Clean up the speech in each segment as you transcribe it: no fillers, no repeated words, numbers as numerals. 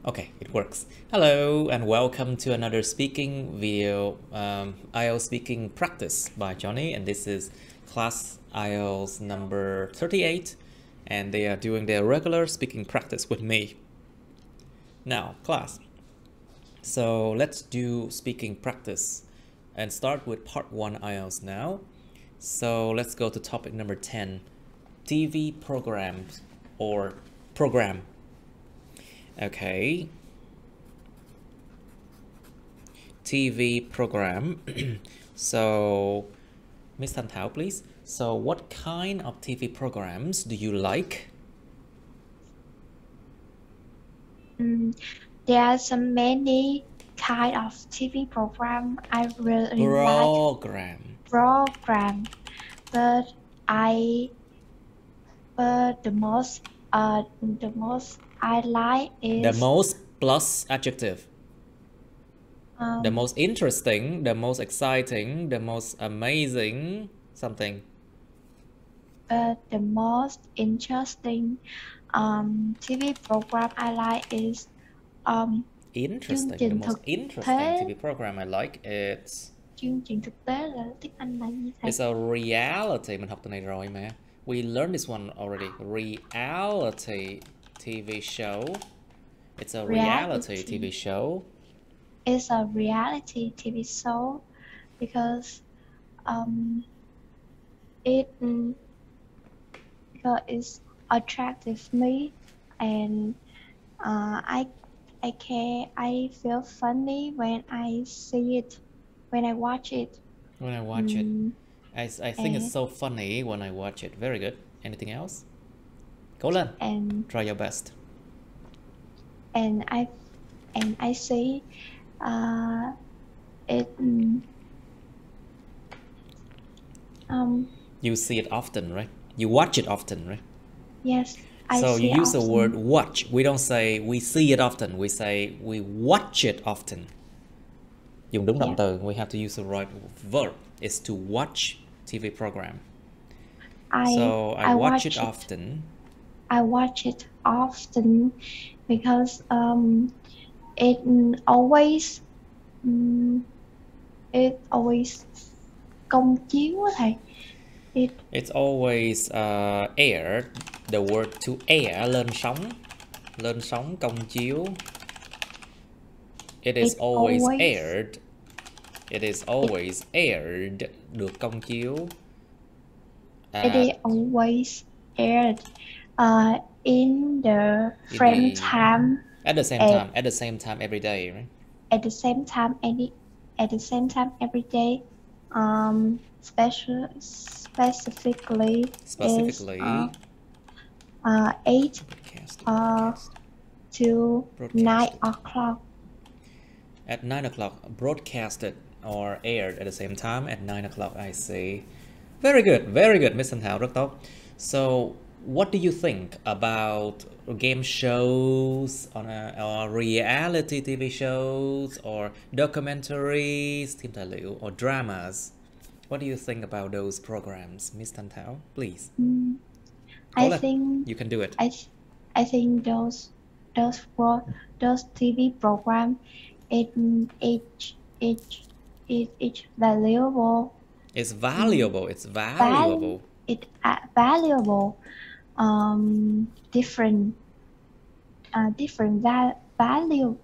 Okay, it works. Hello and welcome to another speaking video, IELTS speaking practice by Johnny, and this is class IELTS number 38, and they are doing their regular speaking practice with me. Now, class, so let's do speaking practice and start with part 1 IELTS now. So let's go to topic number 10, TV programs or program. Okay, TV program. So, Miss Thanh Thảo, please. So, what kind of TV programs do you like? There are so many kind of TV program I really like program, but the most I like is the most plus adjective. The most interesting, the most exciting, the most amazing, something. But the most interesting TV program I like is Interesting. The most interesting TV program I like it's chương trình thực tế là tiếng Anh là gì thầy? It's a reality. Mình học từ này rồi mà. We learned this one already. Reality TV show. It's a reality TV show. It's a reality TV show because it's attractive me, and I feel funny when I see it, when I watch it. When I watch it, I think it's so funny when I watch it. Very good. Anything else? Go lên. And try your best. And I see it. You see it often, right? You watch it often, right? Yes. So you use the word watch. We don't say we see it often. We say we watch it often. Dùng đúng động từ. We have to use the right verb. It's to watch TV program. So I watch it often. I watch it often because it always công chiếu thầy. It's always aired. The word to air, lên sóng, công chiếu. It is always aired. It is always aired. Được công chiếu. It is always aired in the same time. At the same time every day, right? At the same time every day. Specifically is 8 to 9 o'clock. At 9 o'clock, broadcasted or aired at the same time at 9 o'clock, I see. Very good, Miss Thanh Thảo, rất tốt. So, what do you think about game shows or reality TV shows or documentaries, phim tài liệu, or dramas? What do you think about those programs, Miss Thanh Thảo? Please. I think you can do it. I think those TV programs it's valuable. It's valuable. It's valuable. Different valuable,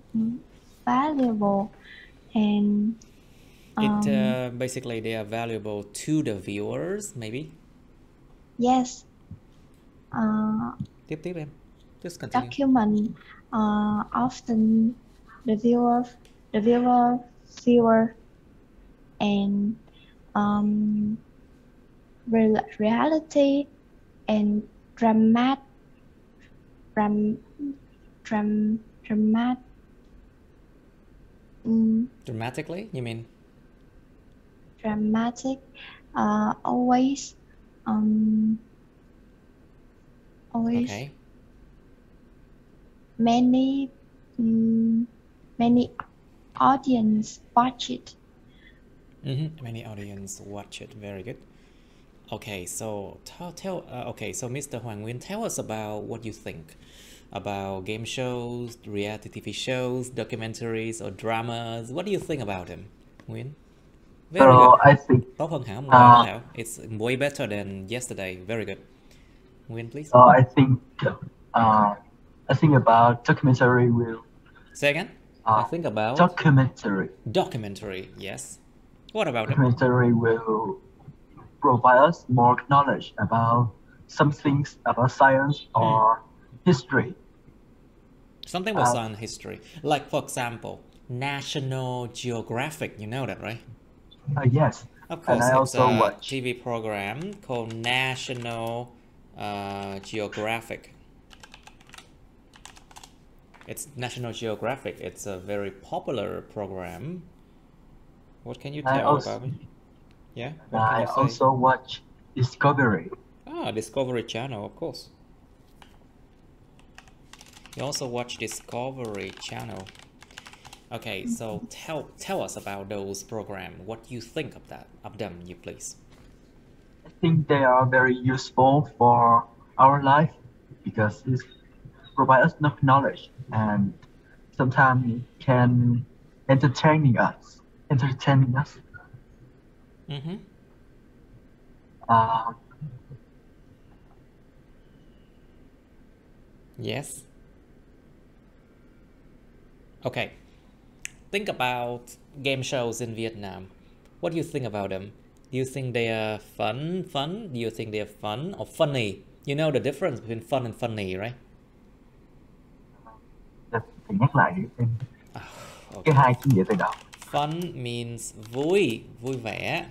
and basically they are valuable to the viewers, maybe. Yes. Tiếp em. Just continue. Document often the viewer and reality and dramatically, you mean? Dramatic, always okay. Many audience watch it. Many audience watch it. Very good. Okay, so okay, so Mr. Hoàng Nguyên, tell us about what you think. about game shows, reality TV shows, documentaries, or dramas. What do you think about them, Nguyên? Very good. I think Tốt hơn hẳn hôm qua đó Thảo. It's way better than yesterday. Very good. Nguyên, please. I think about documentary will. Say again. I think about documentary. Documentary, yes. What about documentary will provide us more knowledge about some things about science or history. Something about science history. Like, for example, National Geographic. You know that, right? Yes. Of course, and I it's also a watch. TV program called National Geographic. It's National Geographic. It's a very popular program. What can you tell about it? Yeah? What can you say? I also watch Discovery. Ah, Discovery Channel, of course. You also watch Discovery Channel. Okay, so tell us about those programs. What you think of them, you please. I think they are very useful for our life because it provides us enough knowledge and sometimes it can entertaining us. Mm-hmm. Yes. Okay. Think about game shows in Vietnam. What do you think about them? Do you think they are fun? Do you think they are fun or funny? You know the difference between fun and funny, right? Thầy nhắc lại đi xem. Cái hai cái nghĩa từ đó. Fun means vui, vui vẻ.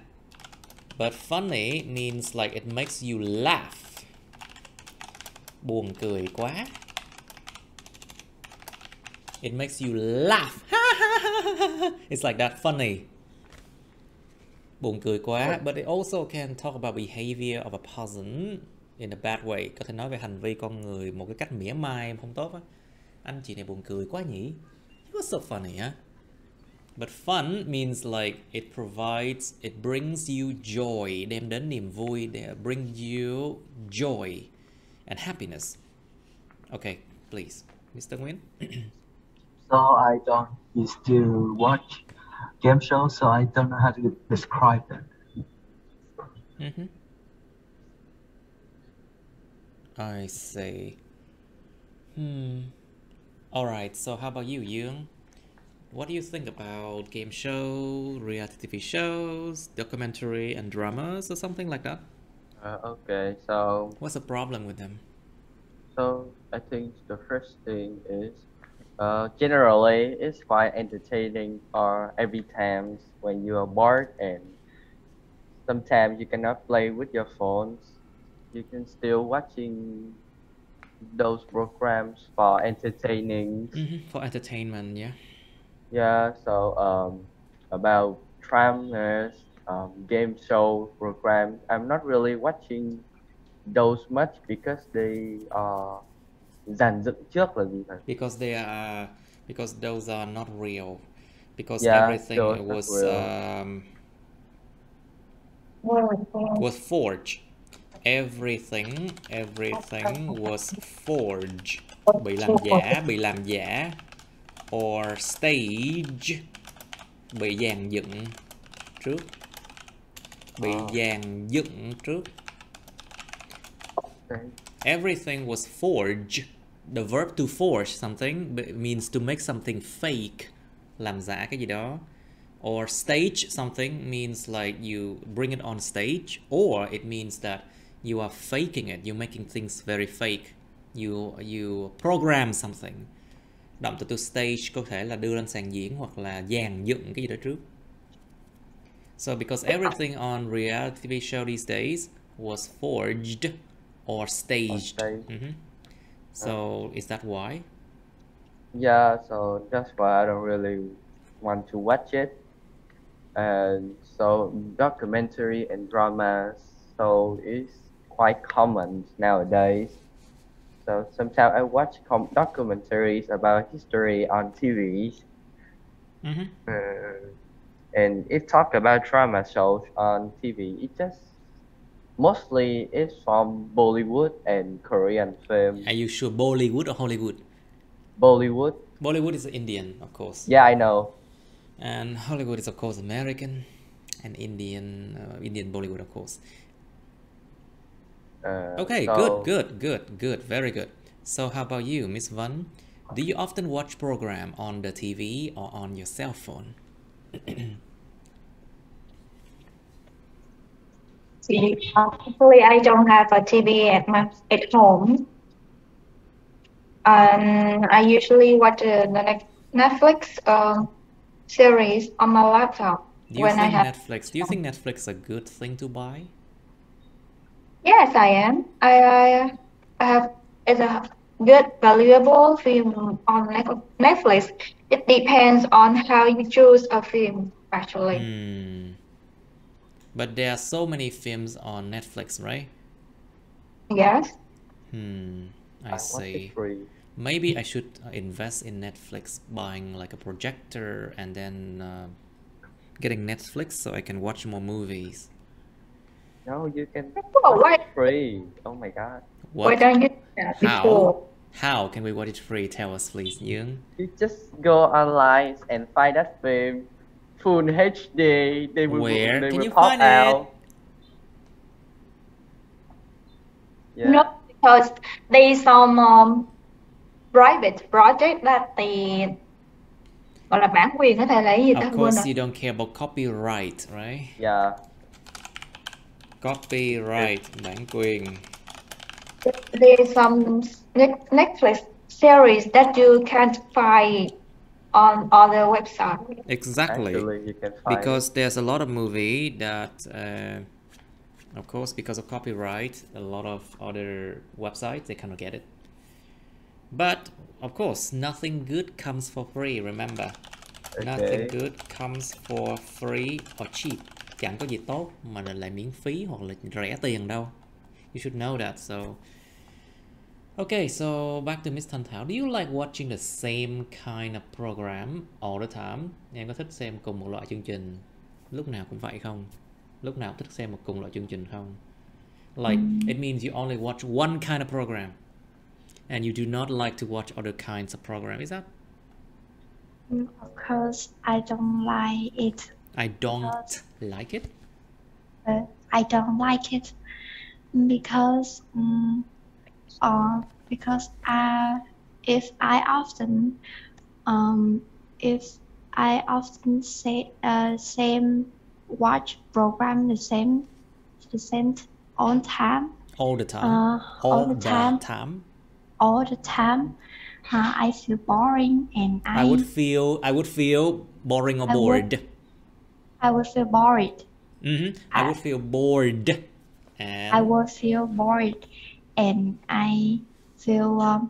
But funny means like it makes you laugh. Buồn cười quá. It makes you laugh. It's like that, funny. Buồn cười quá. But it also can talk about behavior of a person in a bad way. Có thể nói về hành vi con người một cái cách mỉa mai không tốt á. Anh chị này buồn cười quá nhỉ? It was so funny, huh? But fun means like it brings you joy, đem đến niềm vui, bring you joy and happiness. Okay, please, Mr. Nguyen. So I don't used to watch game shows, so I don't know how to describe them. Mm-hmm. I see. All right, so how about you, Young? What do you think about game shows, reality TV shows, documentary and dramas or something like that? Okay, so what's the problem with them? So I think the first thing is generally it's quite entertaining or every time when you are bored and sometimes you cannot play with your phones, you can still watching those programs for entertaining. For entertainment, yeah. Yeah, so about TRAN game show program, I'm not really watching those much because they are dàn dựng trước là gì vậy? Because those are not real. Because everything was forged. Everything was forged. Bị làm giả. Or stage. Bị dàn dựng trước. Everything was forged. The verb to forge something means to make something fake, làm giả cái gì đó. Or stage something means like you bring it on stage, or it means that you are faking it, you're making things very fake. You program something. Động từ to stage có thể là đưa lên sàn diễn hoặc là dàn dựng cái gì đó trước. So because everything on reality TV show these days was forged or staged. So is that why? Yeah, so that's why I don't really want to watch it. And so documentary and dramas, so it's quite common nowadays. So sometimes I watch documentaries about history on TV. And if talk about drama shows on TV, it just Mostly it's from Bollywood and Korean film. Are you sure Bollywood or Hollywood? Bollywood. Bollywood is Indian, of course. Yeah, I know. And Hollywood is, of course, American, and Indian Bollywood, of course. Okay, So, good, very good. So how about you, Miss Van? Do you often watch program on the TV or on your cell phone? Actually, I don't have a TV at home. I usually watch the Netflix series on my laptop Do you when I think have. Netflix? Do you think Netflix is a good thing to buy? Yes, I am. I have it's a good, valuable film on Netflix. It depends on how you choose a film, actually. But there are so many films on Netflix, right? Yes. I watch it see. free. Maybe I should invest in Netflix, buying like a projector and then getting Netflix so I can watch more movies. No, you can Oh, watch why? it free. Oh my God. Why don't you do that before? How can we watch it free? Tell us, please, Young. You just go online and find that film, full HD. They will Where they can will you pop find out. Yeah. No, because there's some private project that the gọi là bản quyền có thể lấy gì ta Of quên course, rồi. you don't care about copyright, right? Yeah. Copyright, bản quyền. There's some Netflix series that you can't find on other websites. Exactly. Actually, you can find Because there's a lot of movie that, of course, because of copyright, a lot of other websites, they cannot get it. But, of course, nothing good comes for free, remember. Nothing good comes for free or cheap. Chẳng có gì tốt mà lại miễn phí hoặc là rẻ tiền đâu. You should know that. So, okay, so back to Miss Thanh Thảo. Do you like watching the same kind of program all the time? Em có thích xem cùng một loại chương trình lúc nào cũng vậy không? Lúc nào thích xem một cùng loại chương trình không? Like, it means you only watch one kind of program and you do not like to watch other kinds of program, is that? Of course, I don't like it. I don't like it? I don't like it because if I often say same watch program the same on time All the time. all the time I feel boring and I would feel boring or bored. I would feel bored. I would feel bored. And I would feel bored and I feel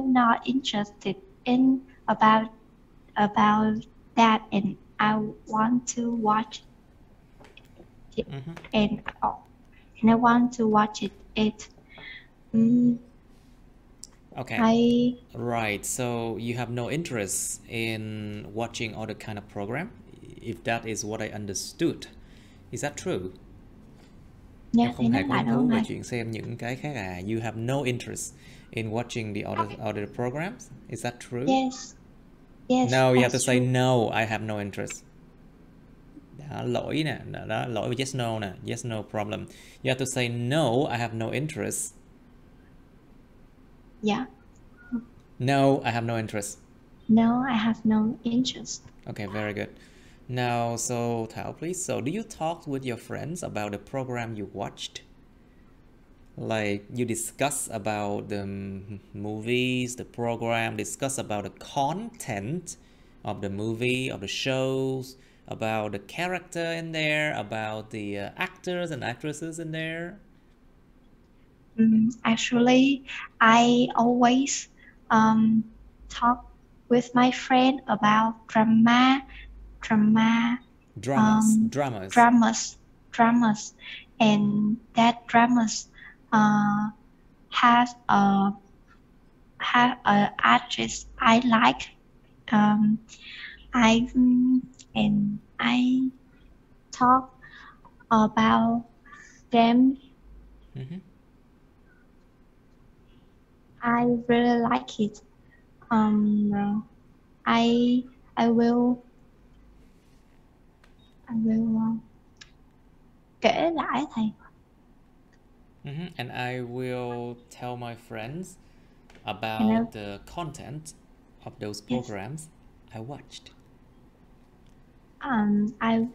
not interested in about that and I want to watch it and I want to watch it. Okay. Right. So you have no interest in watching other kind of program, if that is what I understood. Is that true? Yeah, Em không hề có hứng thú về chuyện xem những cái khác à? You have no interest in watching the other programs. Is that true? Yes. Yes. No, you have to say no. I have no interest. Đó, lỗi nè, đó, lỗi với yes no nè, yes no problem. You have to say no. I have no interest. Yeah. No, I have no interest. No, I have no interest. Okay, very good. Now, so Thảo, please. So, do you talk with your friends about the program you watched? Like, you discuss about the movies, the program, discuss about the content of the movie, of the shows, about the character in there, about the actors and actresses in there? Actually, I always talk with my friend about dramas, and that dramas has a actress I like. I talk about them. Mm-hmm. I really like it. I will kể lại thầy. Mm-hmm. And I will tell my friends about the content of those programs I watched. I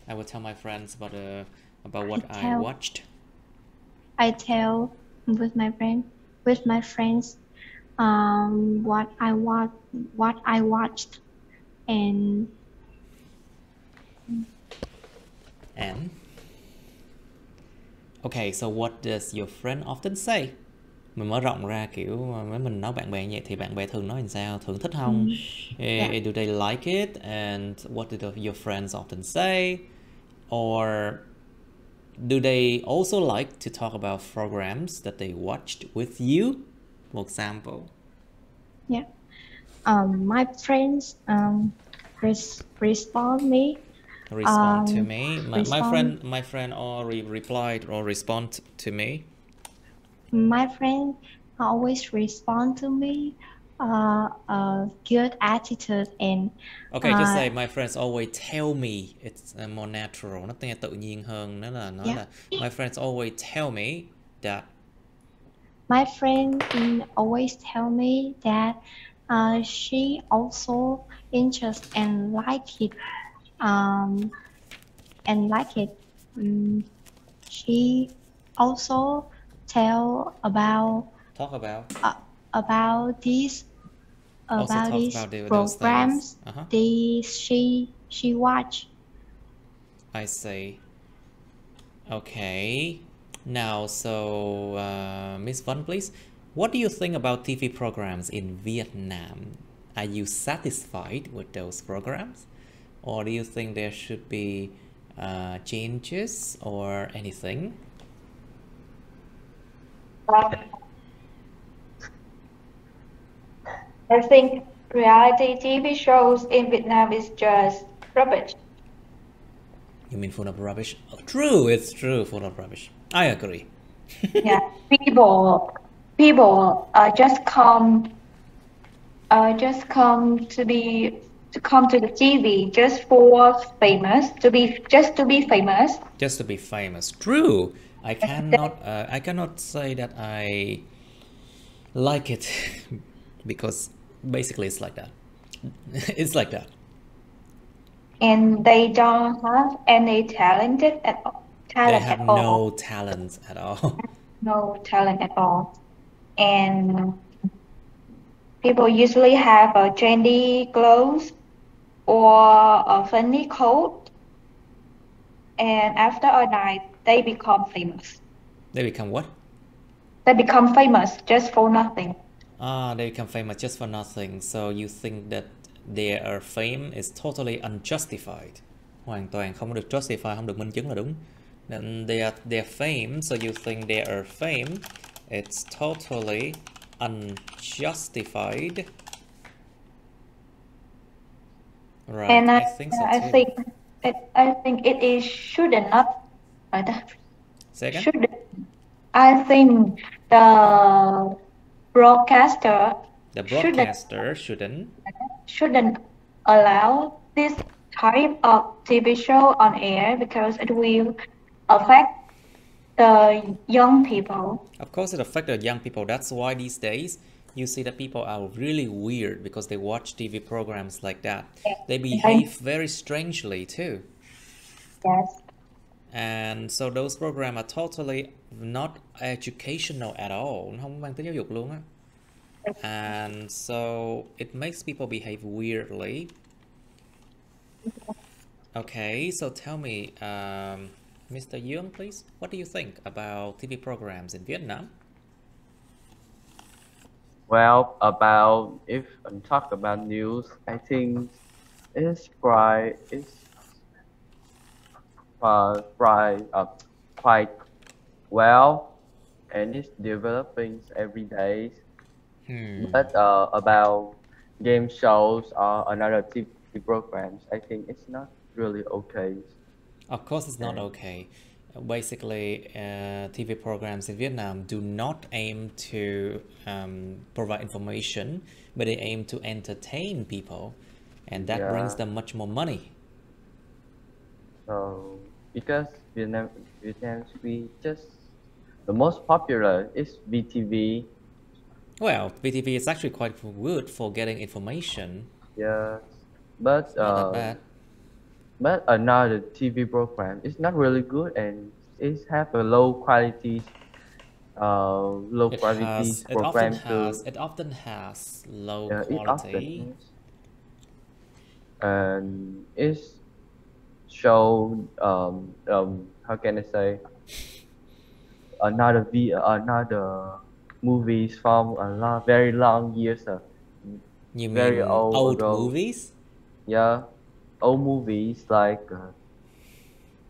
will tell my friends about what I watched. I tell with my friends what I watched and Okay, so what does your friend often say? Mình mở rộng ra kiểu mấy mình nói bạn bè như vậy thì bạn bè thường nói làm sao? Thường thích không? Do they like it? And what do your friends often say? Or do they also like to talk about programs that they watched with you? For example. Yeah. My friends respond to me. My friend already replied or respond to me. My friend always respond to me a good attitude and okay, just say my friends always tell me. It's more natural. Nó nghe tự nhiên hơn. Nó là nói là my friends always tell me that. My friend always tell me that she also interested and like it. She also talk about these programs she watch. I see. Okay. Now, so Miss Vân, please, what do you think about TV programs in Vietnam? Are you satisfied with those programs, or do you think there should be changes or anything? I think reality TV shows in Vietnam is just rubbish. You mean full of rubbish? Oh, true, it's true, full of rubbish. I agree. Yeah, people just come to the TV just for famous to be famous. Just to be famous. True. I cannot say that I like it because basically it's like that. It's like that. And they don't have any talent at all. They have no talent at all. No talent at all. And people usually have a trendy clothes or a funny coat. And after a night, they become famous. They become what? They become famous just for nothing. They become famous just for nothing. So you think that their fame is totally unjustified. Hoàn toàn không được justify, không được minh chứng là đúng. Then their fame, so you think their fame, it's totally unjustified. Right, And I think so too. I think it is shouldn't not. Say again? I think the broadcaster shouldn't allow this type of TV show on air because it will affect the young people. Of course it affects the young people. That's why these days you see that people are really weird because they watch TV programs like that. They behave very strangely too. Yes. And so those programs are totally not educational at all. Nó không mang tính giáo dục luôn á. And so it makes people behave weirdly. Okay, so tell me, Mr. Young, please, what do you think about TV programs in Vietnam? Well, if I'm talking about news, I think it's quite well, and it's developing every day. But about game shows or another TV programs, I think it's not really okay. Of course it's not okay. basically TV programs in Vietnam do not aim to provide information, but they aim to entertain people, and that brings them much more money. So because Vietnam we just the most popular is VTV. Well, VTV is actually quite good for getting information. Yes, but not that bad. But another TV program is not really good and it have a low quality program too. It often has low It quality. often is. And it's show how can I say another movies from very long years You very mean old movies? Yeah, old movies like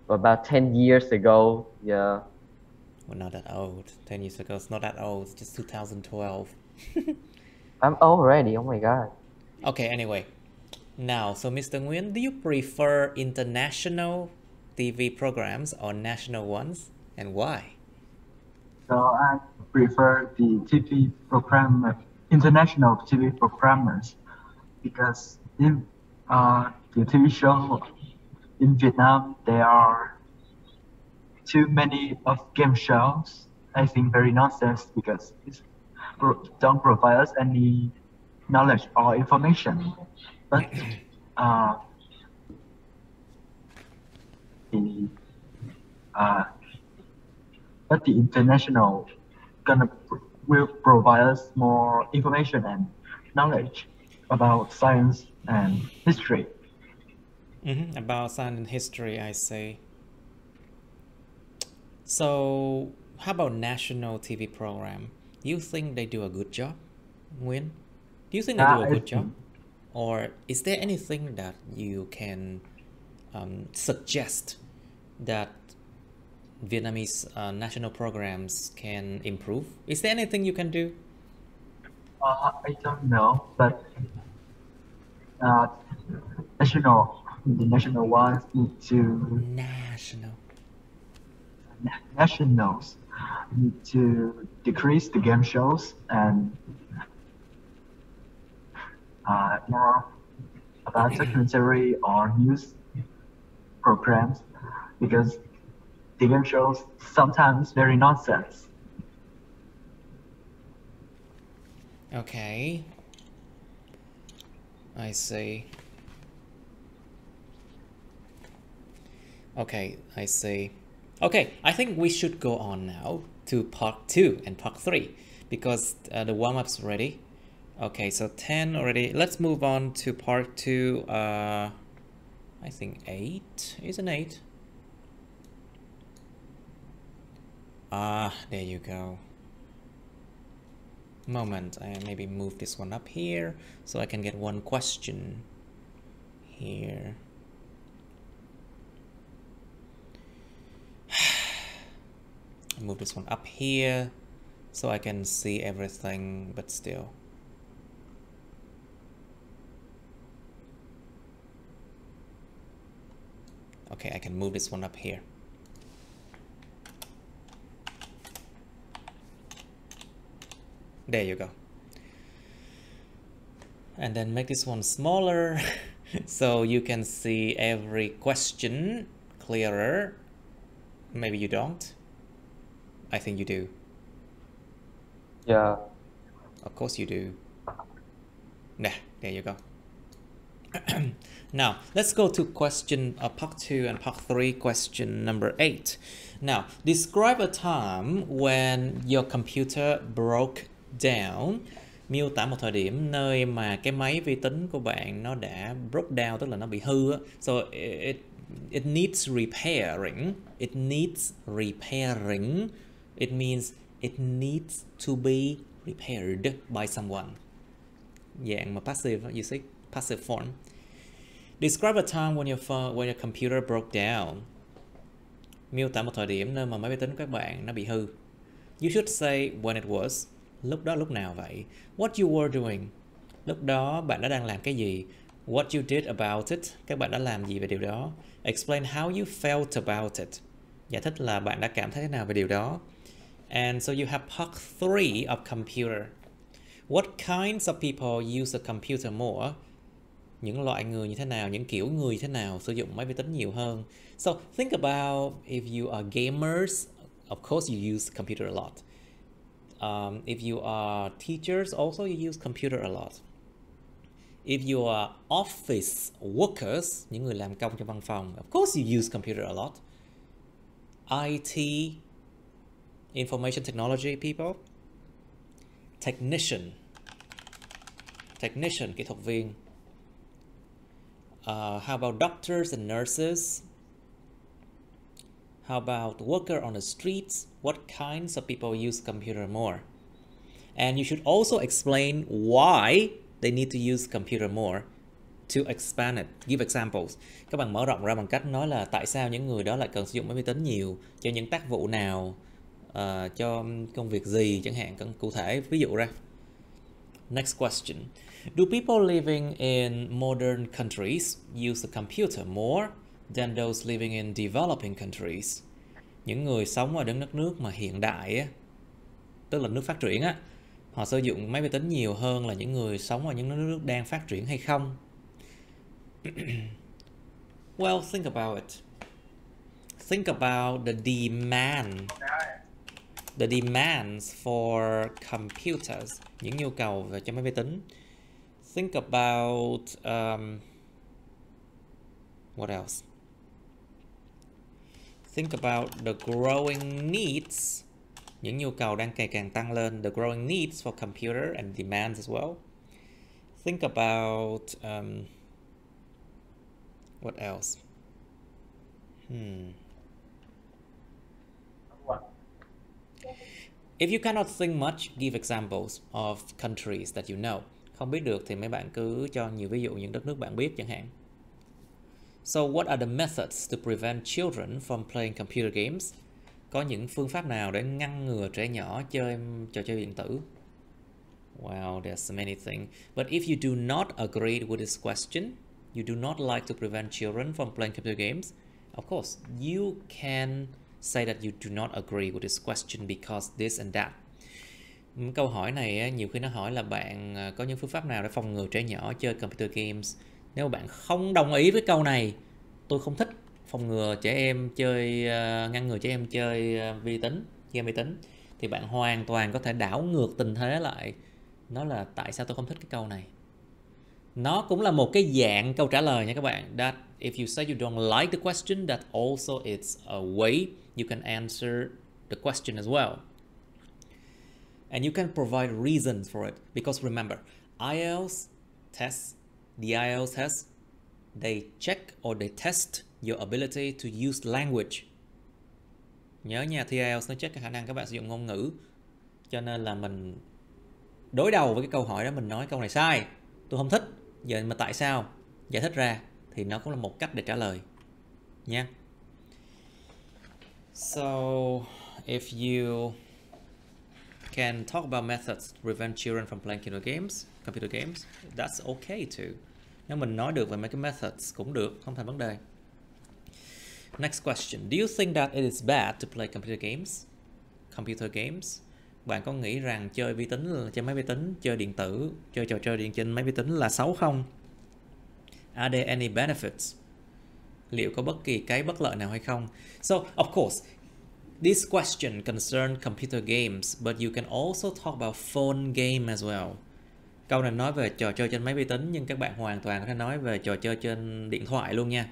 about 10 years ago. Yeah. Well, not that old. 10 years ago, it's not that old. It's just 2012. I'm old already. Oh my god. Okay, anyway. Now, so Mr. Nguyen, do you prefer international TV programs or national ones, and why? So I prefer the TV program, international TV programmers, because in the TV show in Vietnam, there are too many of game shows. I think very nonsense because it don't provide us any knowledge or information. But the international will provide us more information and knowledge about science and history. About science and history, I say. So, how about national TV program? Do you think they do a good job, Nguyen? Do you think they do a good job? Or is there anything that you can suggest that Vietnamese national programs can improve? Is there anything you can do? I don't know, but the national ones need to nationals need to decrease the game shows and more about documentary or news programs, because the game shows sometimes very nonsense. Okay, I see. Okay, I see. Okay, I think we should go on now to part 2 and part 3 because the warm-up's ready. Okay, so 10 already. Let's move on to part 2. I think 8. Isn't 8? There you go. Moment, I maybe move this one up here so I can get one question here. Move this one up here so I can see everything, but still. Okay, I can move this one up here. There you go. And then make this one smaller so you can see every question clearer. Maybe you don't. I think you do. Yeah. Of course you do. Nah, there you go. Now, let's go to question part 2 and part 3, question number 8. Now, describe a time when your computer broke down. Miêu tả một thời điểm nơi mà cái máy vi tính của bạn nó đã broke down, tức là nó bị hư á. So it needs repairing. It needs repairing. It means it needs to be repaired by someone. Dạng mà passive, you see, passive form. Describe a time when your computer broke down. Miêu tả một thời điểm nơi mà máy vi tính của các bạn nó bị hư. You should say when it was. Lúc đó lúc nào vậy? What you were doing. Lúc đó bạn đã đang làm cái gì? What you did about it. Các bạn đã làm gì về điều đó? Explain how you felt about it. Giải thích là bạn đã cảm thấy thế nào về điều đó. And so you have part 3 of computer. What kinds of people use a computer more? Những loại người như thế nào, những kiểu người như thế nào sử dụng máy vi tính nhiều hơn. So think about if you are gamers, of course you use computer a lot. If you are teachers, also you use computer a lot. If you are office workers, những người làm công trong văn phòng, of course you use computer a lot. IT, information technology people. Technician, kỹ thuật viên. How about doctors and nurses? How about worker on the streets? What kinds of people use computer more? And you should also explain why they need to use computer more to expand it. Give examples. Các bạn mở rộng ra bằng cách nói là tại sao những người đó lại cần sử dụng máy vi tính nhiều, cho những tác vụ nào, cho công việc gì chẳng hạn, cần cụ thể ví dụ ra. Next question. Do people living in modern countries use a computer more than those living in developing countries? Những người sống ở những đất nước mà hiện đại á, tức là nước phát triển á, họ sử dụng máy vi tính nhiều hơn là những người sống ở những nước đang phát triển hay không? Well, think about it. Think about the demands for computers, những nhu cầu về cho máy vi tính. Think about what else? Think about the growing needs, những nhu cầu đang ngày càng tăng lên, the growing needs for computer and demands as well. Think about what else? If you cannot think much, give examples of countries that you know. Không biết được thì mấy bạn cứ cho nhiều ví dụ những đất nước bạn biết chẳng hạn. So what are the methods to prevent children from playing computer games? Có những phương pháp nào để ngăn ngừa trẻ nhỏ chơi trò chơi điện tử? Wow, there's many things. But if you do not agree with this question, you do not like to prevent children from playing computer games, of course, you can say that you do not agree with this question because this and that. Câu hỏi này nhiều khi nó hỏi là bạn có những phương pháp nào để phòng ngừa trẻ nhỏ chơi computer games. Nếu bạn không đồng ý với câu này, tôi không thích phòng ngừa trẻ em chơi, ngăn ngừa trẻ em chơi game vi tính, thì bạn hoàn toàn có thể đảo ngược tình thế lại. Nó là tại sao tôi không thích cái câu này. Nó cũng là một cái dạng câu trả lời nha các bạn. That if you say you don't like the question, that also is a way you can answer the question as well. And you can provide reasons for it. Because remember, IELTS tests, the IELTS test, they check or they test your ability to use language. Nhớ nha, thi IELTS nó check cái khả năng các bạn sử dụng ngôn ngữ. Cho nên là mình đối đầu với cái câu hỏi đó, mình nói câu này sai, tôi không thích, giờ mà tại sao, giải thích ra, thì nó cũng là một cách để trả lời nha. So if you can talk about methods to prevent children from playing computer games, that's okay too. Nếu mình nói được về mấy cái methods cũng được, không thành vấn đề. Next question. Do you think that it is bad to play computer games? Bạn có nghĩ rằng chơi chơi máy vi tính, chơi điện tử, chơi trò chơi trên máy vi tính là xấu không? Are there any benefits? Liệu có bất kỳ cái bất lợi nào hay không? So, of course, this question concerns computer games, but you can also talk about phone game as well. Câu này nói về trò chơi trên máy vi tính, nhưng các bạn hoàn toàn có thể nói về trò chơi trên điện thoại luôn nha.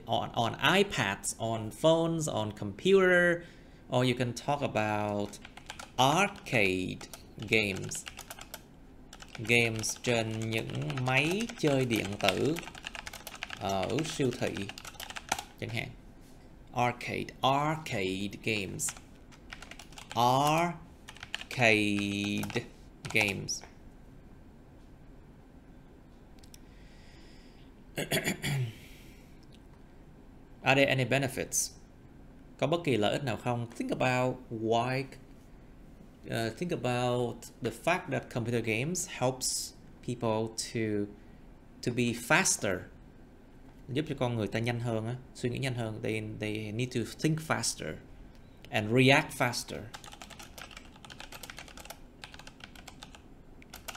On iPads, on phones, on computer, or you can talk about arcade games trên những máy chơi điện tử ở siêu thị chẳng hạn. Arcade games. Are there any benefits? Có bất kỳ lợi ích nào không? Think about the fact that computer games helps people to be faster giúp cho con người ta nhanh hơn á, suy nghĩ nhanh hơn. They need to think faster and react faster.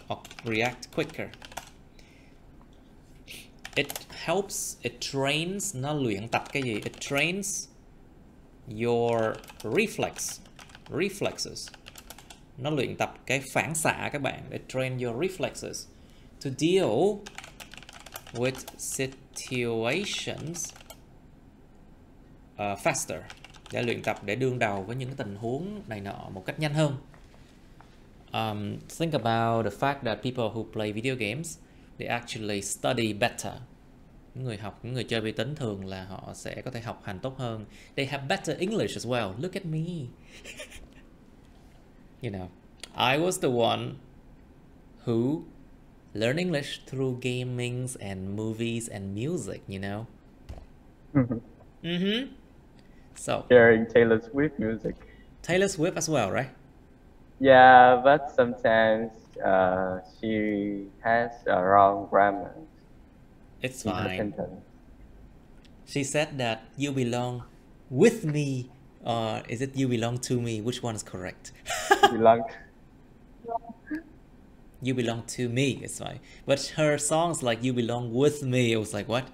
Or react quicker. It helps, it trains, nó luyện tập cái gì? It trains your reflexes. Nó luyện tập cái phản xạ các bạn. It train your reflexes to deal with situations faster. Để luyện tập để đương đầu với những cái tình huống này nọ một cách nhanh hơn. Think about the fact that people who play video games, they actually study better. Những người học, những người chơi vi tính thường là họ sẽ có thể học hành tốt hơn. They have better English as well. Look at me. You know, I was the one who learned English through gamings and movies and music, you know. So Hearing Taylor Swift music. Taylor Swift as well, right? Yeah, but sometimes she has a wrong grammar. It's fine. She said that you belong with me, or is it you belong to me? Which one is correct? You belong to me, it's fine. But her songs like you belong with me, it was like, what?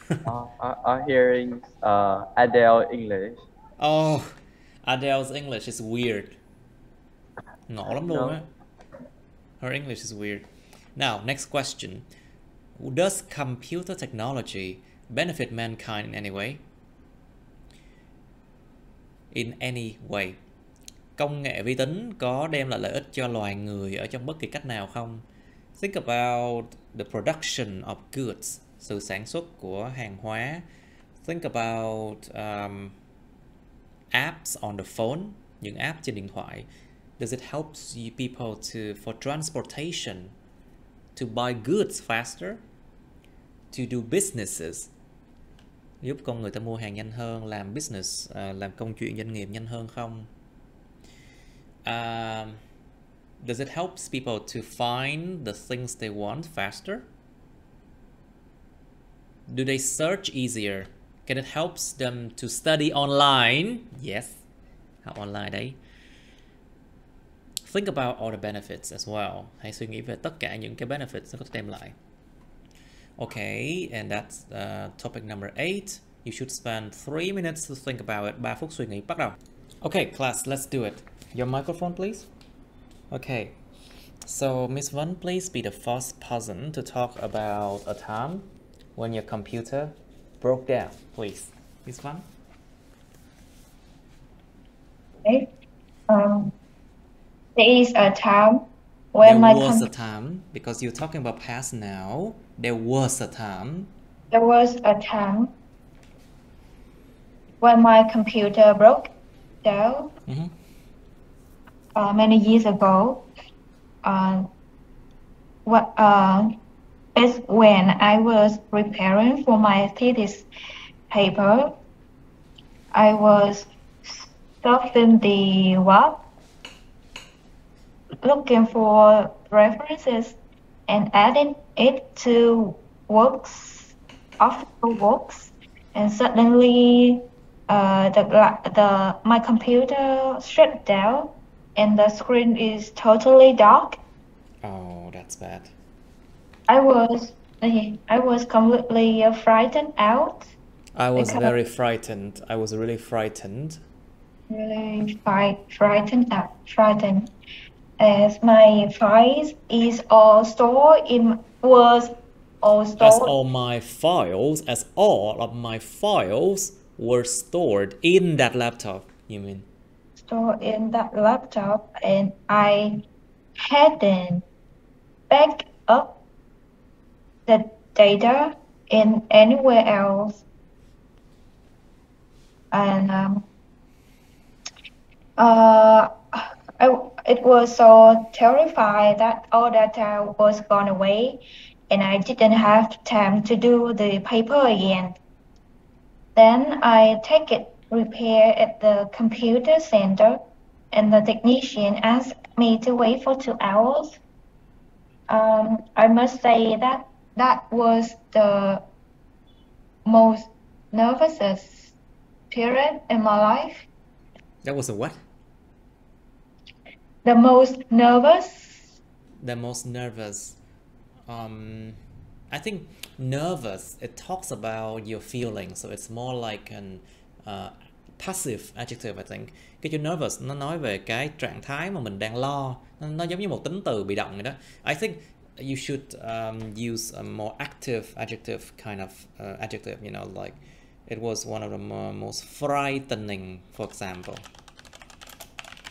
I'm hearing Adele English. Oh, Adele's English is weird. Ngộ lắm luôn á. Her English is weird. Now, next question. Does computer technology benefit mankind in any way? In any way. Công nghệ vi tính có đem lại lợi ích cho loài người ở trong bất kỳ cách nào không? Think about the production of goods, sự sản xuất của hàng hóa. Think about apps on the phone, những app trên điện thoại. Does it help people for transportation, to buy goods faster, to do businesses, giúp con người ta mua hàng nhanh hơn, làm business, làm công chuyện doanh nghiệp nhanh hơn không? Does it help people to find the things they want faster? Do they search easier? Can it help them to study online? Yes, học online đấy. Think about all the benefits as well. Hãy suy nghĩ về tất cả những cái benefits nó có thể đem lại. Okay, and that's topic number 8. You should spend 3 minutes to think about it. 3 phút suy nghĩ, bắt đầu. Okay, class, let's do it. Your microphone, please. Okay, so Miss Vân, please be the first person to talk about a time when your computer broke down, please. Miss Vân. Okay. There is a time when there was a time, because you're talking about past now. There was a time. There was a time when my computer broke down. Many years ago. It's when I was preparing for my thesis paper. I was surfing the web, looking for references and adding it to works, official works, and suddenly my computer shut down and the screen is totally dark. Oh, that's bad. I was completely frightened out. I was very frightened. I was really frightened. Really frightened, as my files is all stored in was all stored. As all of my files were stored in that laptop, you mean? Stored in that laptop, and I hadn't backed up the data in anywhere else. And it was so terrified that all data was gone away and I didn't have time to do the paper again. Then I take it repair at the computer center and the technician asked me to wait for 2 hours. I must say that that was the most nervous period in my life. That was a what? The most nervous. The most nervous. I think nervous, it talks about your feelings, so it's more like an passive adjective, I think. Cái chữ nervous nó nói về cái trạng thái mà mình đang lo, nó giống như một tính từ bị động vậy đó. I think you should use a more active adjective kind of adjective, you know, like it was one of the most frightening, for example.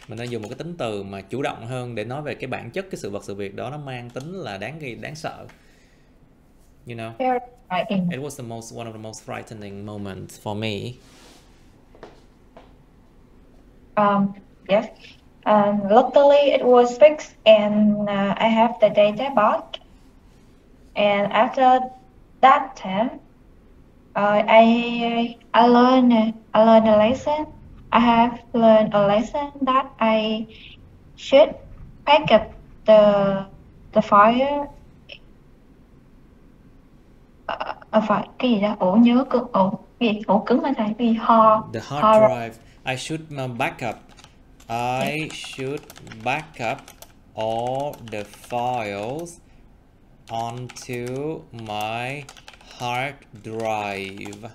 Mình nên dùng một cái tính từ mà chủ động hơn để nói về cái bản chất cái sự vật sự việc đó, nó mang tính là đáng sợ. You know, it was one of the most frightening moments for me. Yes. Luckily, it was fixed, and I have the data back. And after that time, I learned a lesson. I have learned a lesson that I should pack up the file. Cái gì đó? Ổ cứng hay thầy? Cái gì? The hard drive. I should back up. I should back up all the files onto my hard drive.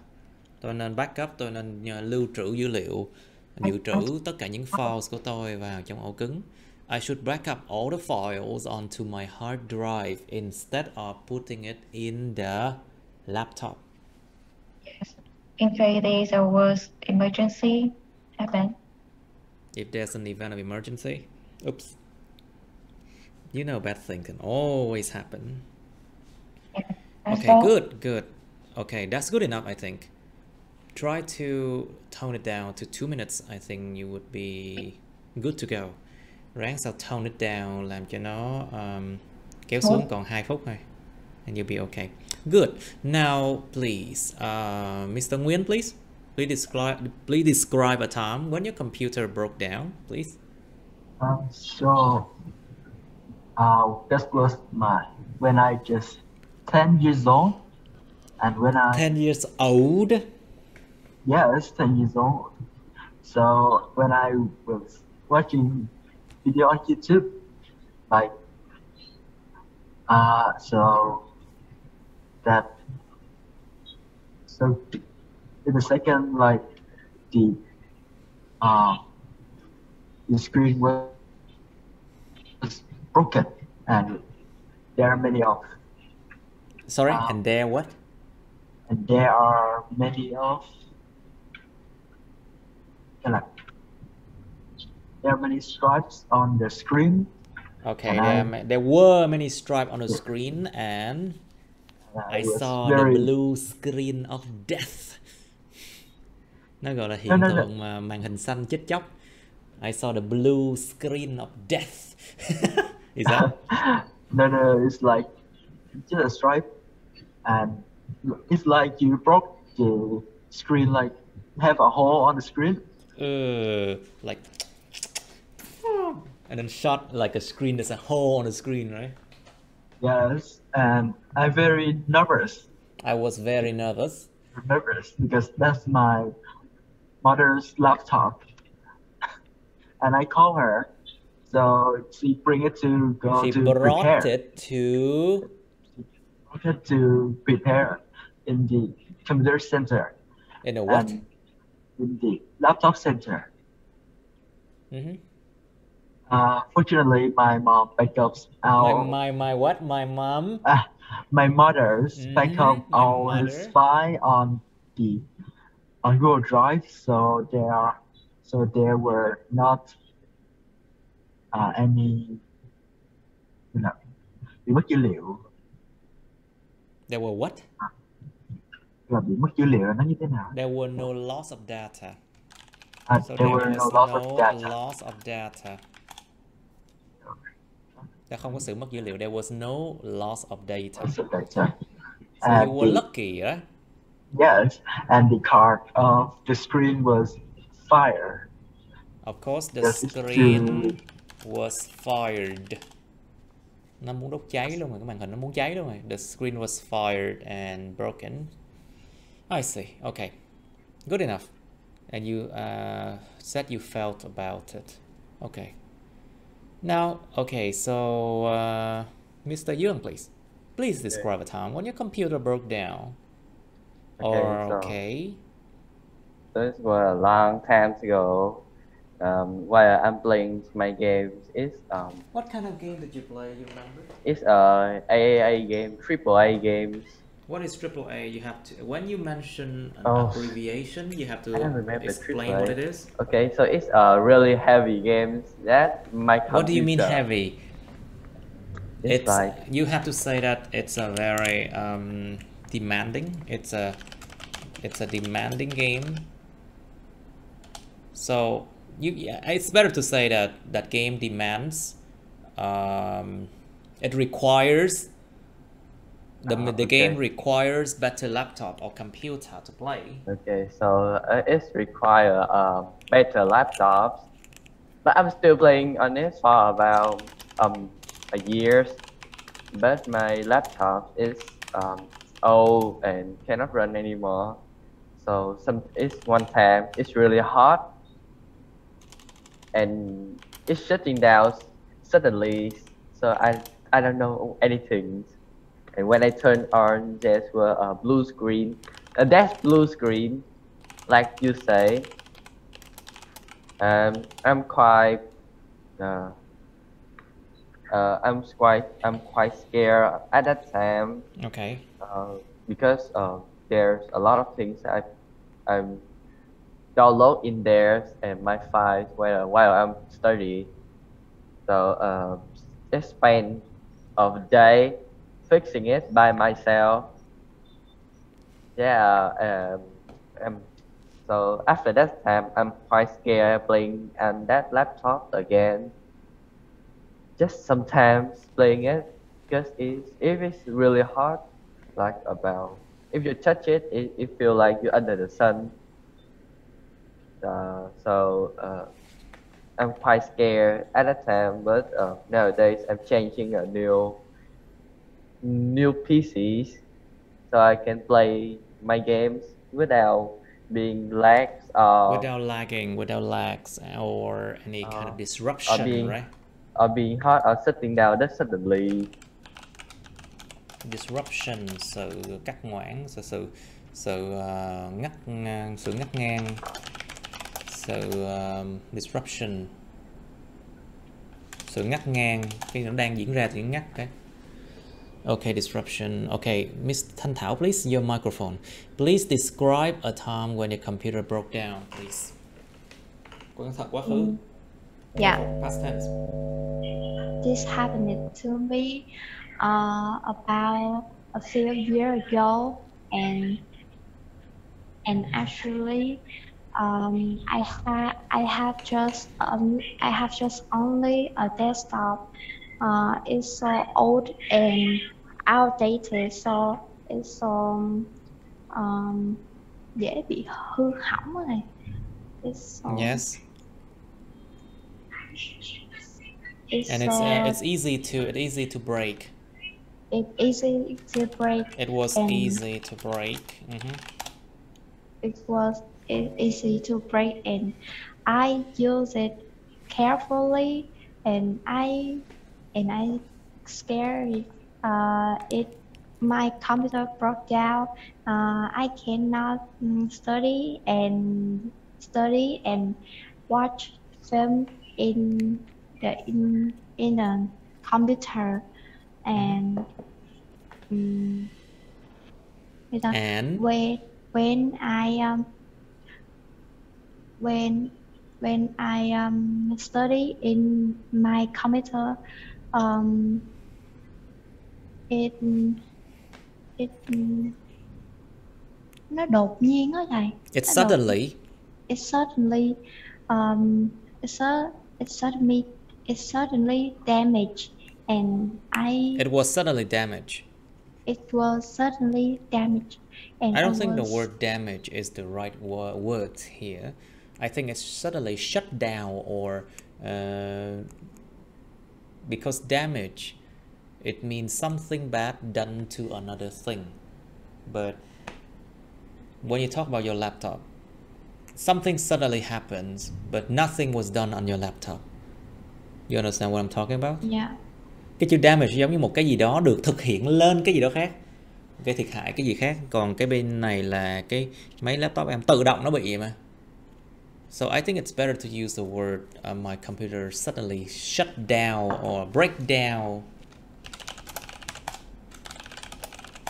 Tôi nên backup, tôi nên lưu trữ dữ liệu, dự trữ tất cả những files của tôi vào trong ổ cứng. I should back up all the files onto my hard drive instead of putting it in the laptop. Yes. In case there was emergency happen. If there's an event of emergency, oops. You know, bad things can always happen. Yeah, okay, good. Okay, that's good enough, I think. Try to tone it down to 2 minutes. I think you would be good to go. Ráng sao tone it down, làm cho nó kéo xuống còn 2 phút thôi. And you'll be okay. Good. Now, please, Mr. Nguyen, please describe a time when your computer broke down, please. That was when I just 10 years old, and when I 10 years old. Yeah, it's 10 years old. So when I was watching video on YouTube, like in the second, like the screen was broken, and there are many of. Sorry, and there what? And there are many of. There are many stripes on the screen. Okay, there were many stripes on the screen, and I saw the blue screen of death. Nó gọi là hiện tượng mà màn hình xanh chết chóc. I saw the blue screen of death. Is that? No, it's like just a stripe, and it's like you broke the screen, like have a hole on the screen. Like, and then shot like a screen. There's a hole on the screen, right? Yes, and I'm very nervous. I was very nervous. Nervous because that's my mother's laptop, and I call her, so she bring it to go she to brought prepare. It to. She brought it to prepare in the computer center. In a what? In the laptop center. Mm-hmm. Fortunately, my mom backups our. My what? My mom. My mother's backup all his file on Google Drive, so there were not any bị mất dữ liệu. There were what? Là bị mất dữ liệu là nó như thế nào? There were no loss of data. So there were no loss of data. Đã không có sự mất dữ liệu. There was no loss of data. So you were lucky, right? Yes, and the card of the screen was fired. Of course, the screen was fired. Nó muốn đốt cháy luôn rồi, cái màn hình nó muốn cháy luôn rồi. The screen was fired and broken. I see. Okay. Good enough. And you said you felt about it. Okay. Now, okay, so Mr. Young, please. Please describe a time when your computer broke down. Okay. This was a long time ago. While I'm playing my games, What kind of game did you play? You remember? It's a AAA game, AAA games. What is AAA? You have to, when you mention an abbreviation, you have to explain what it is. Okay, so it's a really heavy games that my computer. What do you mean heavy? It's like, you have to say that it's a very demanding. It's a demanding game. So it's better to say that that game demands. It requires. The game requires better laptop or computer to play. Okay, so it's require better laptops, but I'm still playing on it for about a year. But my laptop is old and cannot run anymore. So one time it's really hot and it's shutting down suddenly. So I don't know anything. And when I turned on, there's a blue screen. That's blue screen, like you say. I'm quite scared at that time. Okay. Because there's a lot of things I'm download in there and my files while I'm studying. So I spend a day fixing it by myself. Yeah. So after that time, I'm quite scared playing on that laptop again. Just sometimes playing it because if it's really hard, like if you touch it, it feels like you're under the sun. So I'm quite scared at that time, but nowadays I'm changing a new PCs so I can play my games without being lags without lags or any kind of disruption, right? Or being hot or sitting down that suddenly. Disruption, sự cắt ngoãn, sự ngắt ngang, sự disruption, sự ngắt ngang khi nó đang diễn ra thì nó ngắt đấy. Okay, disruption. Okay, Miss Thanh Thảo, please, your microphone. Please describe a time when your computer broke down, please. Quá khứ. Yeah. Past tense. This happened to me about a few years ago, and actually, I have just only a desktop. It's so old and outdated, so it's so dễ bị hư hỏng này. It's so, yes. It's easy to break. It's easy to break. It was easy to break. It was easy to break, and I use it carefully, and I scared it. My computer broke down. I cannot study and watch film in a computer, and when I study in my computer, it nó đột nhiên á thầy. It suddenly damaged, and It was suddenly damaged. And I don't think the word damage is the right word here. I think it's suddenly shut down, or because damage It means something bad done to another thing. But when you talk about your laptop, something suddenly happens, but nothing was done on your laptop. You understand what I'm talking about? Yeah. Cái chữ damage giống như một cái gì đó được thực hiện lên cái gì đó khác, gây thiệt hại cái gì khác. Còn cái bên này là cái máy laptop em tự động nó bị vậy mà. So I think it's better to use the word my computer suddenly shut down or break down.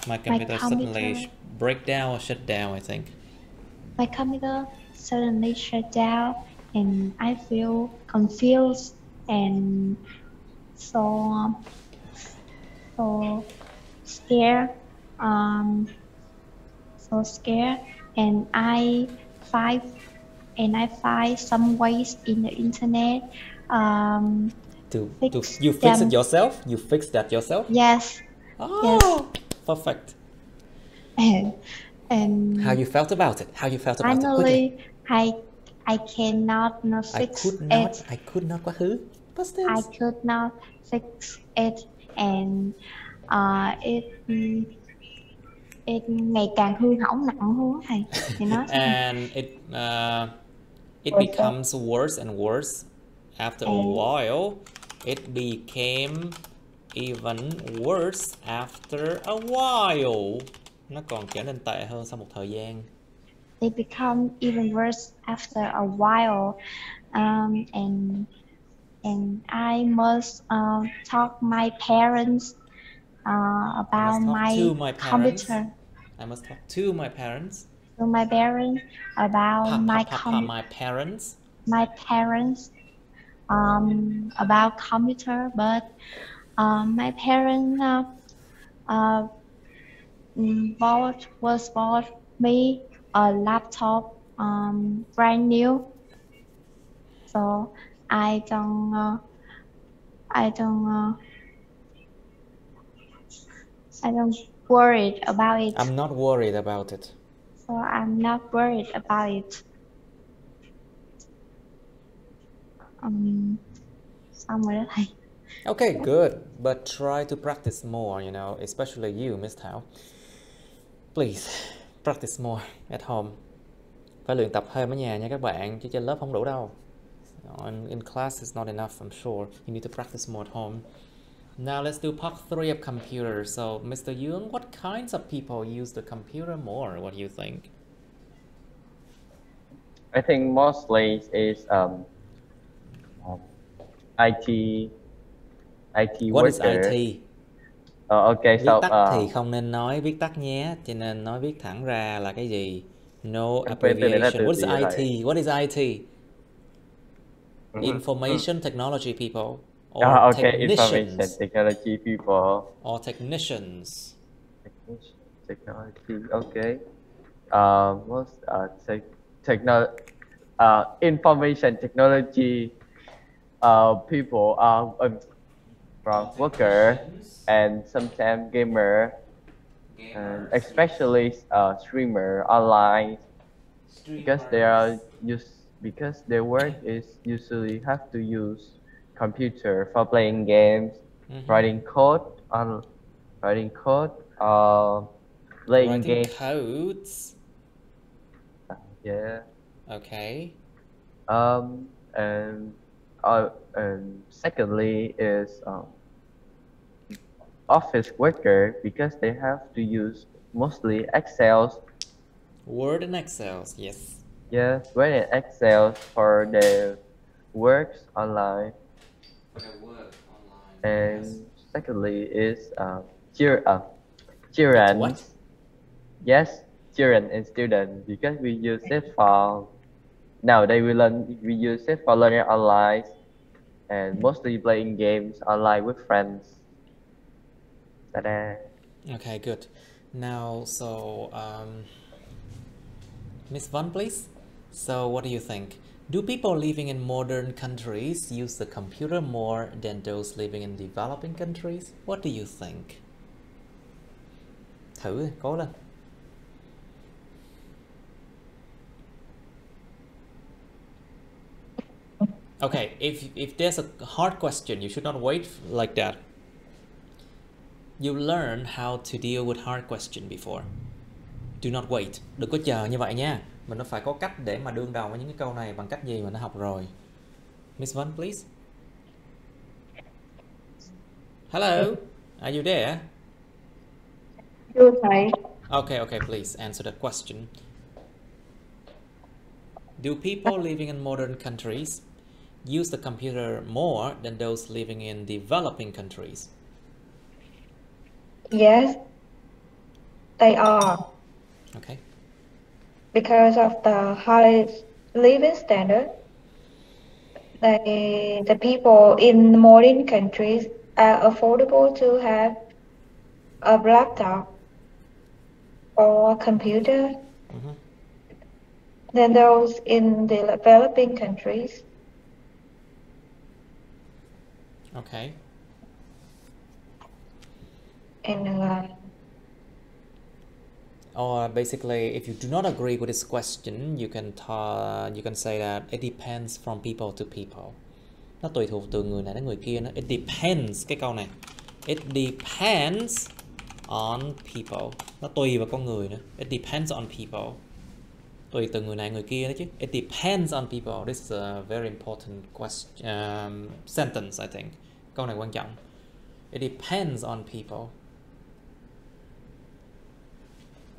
My computer suddenly break down or shut down, I think. My computer suddenly shut down and I feel confused and so scared. So scared, and I find some ways in the internet To you fix it yourself? You fix that yourself? Yes. Oh, yes. Perfect. And how you felt about it? How you felt about finally, it? Quickly. I cannot fix it. I could not quá khứ. Past tense. I could not fix it, and it ngày càng hư hỏng nặng hơn thầy. And it becomes worse and worse. After a while, it became even worse after a while. Nó còn trở nên tệ hơn sau một thời gian. It become even worse after a while, and I must talk my parents about my computer. I must talk to my parents. To my parents about my parents. My parents about computer, but my parents bought me a laptop brand new. So I don't worried about it. I'm not worried about it. So I'm not worried about it. Xong rồi đó thầy. Okay, good. But try to practice more, you know, especially you, Miss Thảo. Please, practice more at home. Phải luyện tập thêm ở nhà nha các bạn, chứ trên lớp không đủ đâu. In class is not enough, I'm sure. You need to practice more at home. Now let's do part 3 of computer. So, Mr. Young, what kinds of people use the computer more? What do you think? I think mostly is IT What worker. is IT? Okay, viết so tắt thì không nên nói viết tắt nhé, cho nên nói viết thẳng ra là cái gì? No abbreviation. What is IT? What is IT? Information technology people. Or okay, technicians. information technology people. Or technicians. Technology. Okay. Most information technology people are from worker and sometimes gamer, and especially streamer online, because their work is usually have to use computer for playing games, writing code, playing games. Codes. Yeah. Okay. And secondly is office worker, because they have to use mostly Excel. Word and Excel, yes. Yes, Word and Excel for their works online. And yes. Secondly is children. What? Yes, children and students, because we use it for nowadays we use it for learning online and mostly playing games online with friends. Ta-da. Okay, good. Now, so Miss Van, please. So, what do you think? Do people living in modern countries use the computer more than those living in developing countries? What do you think? Thử, cố lên. Okay, if there's a hard question, you should not wait like that. You learn how to deal with hard question before. Do not wait. Đừng có chờ như vậy nha. Mình nó phải có cách để mà đương đầu với những cái câu này bằng cách gì mà nó học rồi. Miss Vân, please. Hello, are you there? Chưa thấy. Okay, please answer the question. Do people living in modern countries use the computer more than those living in developing countries? Yes, they are. Okay. Because of the high living standard, the people in modern countries are affordable to have a laptop or a computer than those in the developing countries. Okay. And Or basically, if you do not agree with this question, you can say that it depends from people to people. Nó tùy thuộc từ người này đến người kia. It depends, cái câu này. It depends on people. Nó tùy vào con người nữa. It depends on people. Tùy từ người này người kia đó chứ. It depends on people. This is a very important question, sentence, I think. Câu này quan trọng. It depends on people.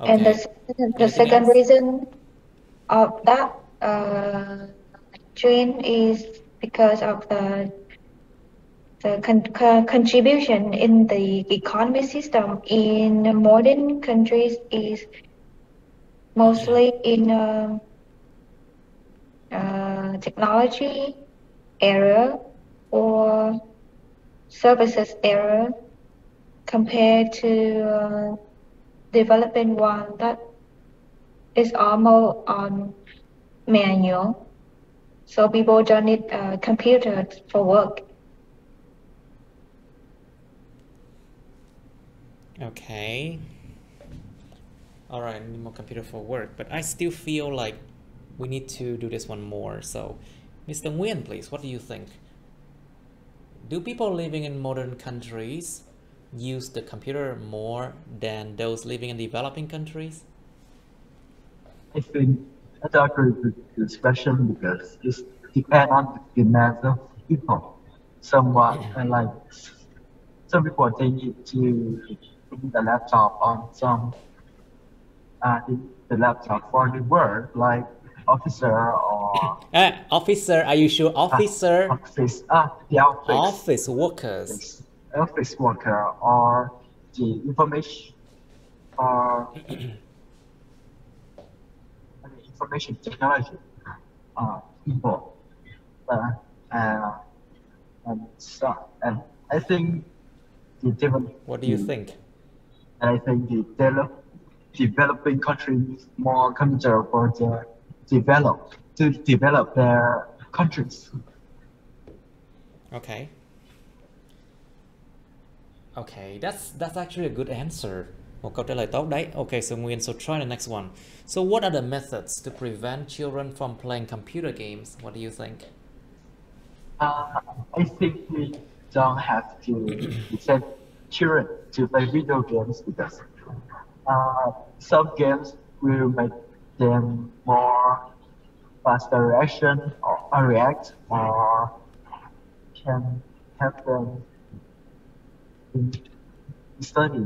Okay. And the second else? reason of that trend is because of the contribution in the economic system in modern countries is mostly in technology area or services area compared to developing one that is almost on manual. So people don't need a computer for work. Okay. All right, I need more computer for work, but I still feel like we need to do this one more. So, Mr. Nguyen, please, what do you think? Do people living in modern countries use the computer more than those living in developing countries? I think I don't agree with this question because it depends on the demands of people. Some people they need to bring the laptop on some the laptop for the work like officer or Officer, are you sure? Officer? Office workers. Office worker or the information or information technology people and I think what do you think? And I think the developing countries more computer for the develop their countries. Okay. Okay, that's actually a good answer. Một câu trả lời tốt đấy. Okay, so Nguyen, so try the next one. So what are the methods to prevent children from playing computer games? What do you think? I think we don't have to send children to play video games because some games will make them more faster reaction or react or can help them in study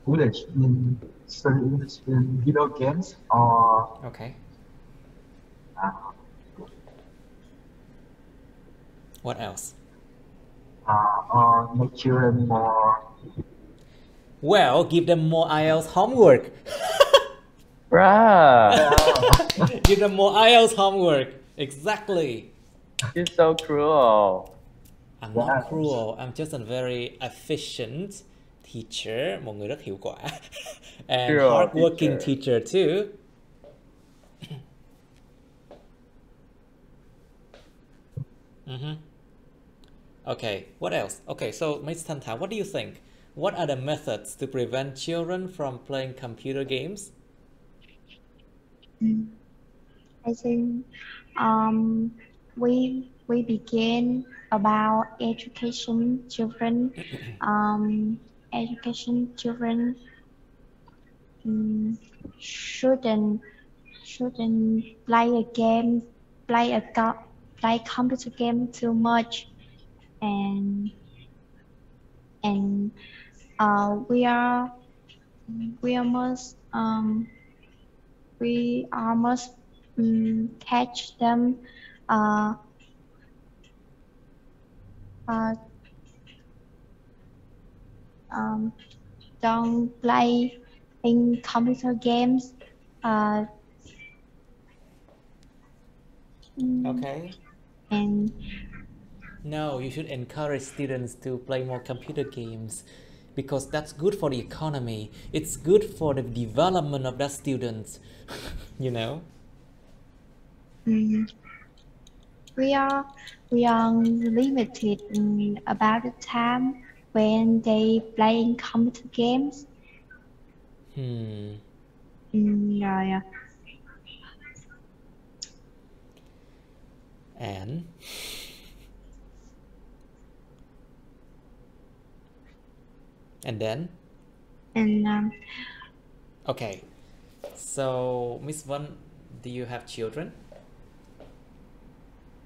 English in video games or okay. What else? Or make children more. Well, give them more IELTS homework. Bruh. Give them more IELTS homework. Exactly. You're so cruel. I'm not cruel. I'm just a very efficient teacher. Một người rất hiệu quả. And hardworking teacher too. Okay, what else? Okay, so Ms. Tanta, what do you think? What are the methods to prevent children from playing computer games? I think we we begin about education children. Education children shouldn't play a game, play computer game too much, and we are must catch them uh, don't play in computer games. Okay. And No, you should encourage students to play more computer games because that's good for the economy. It's good for the development of that student, you know? we are limited about the time when they playing computer games. Yeah. And then? And Okay. So, Miss Vân, do you have children?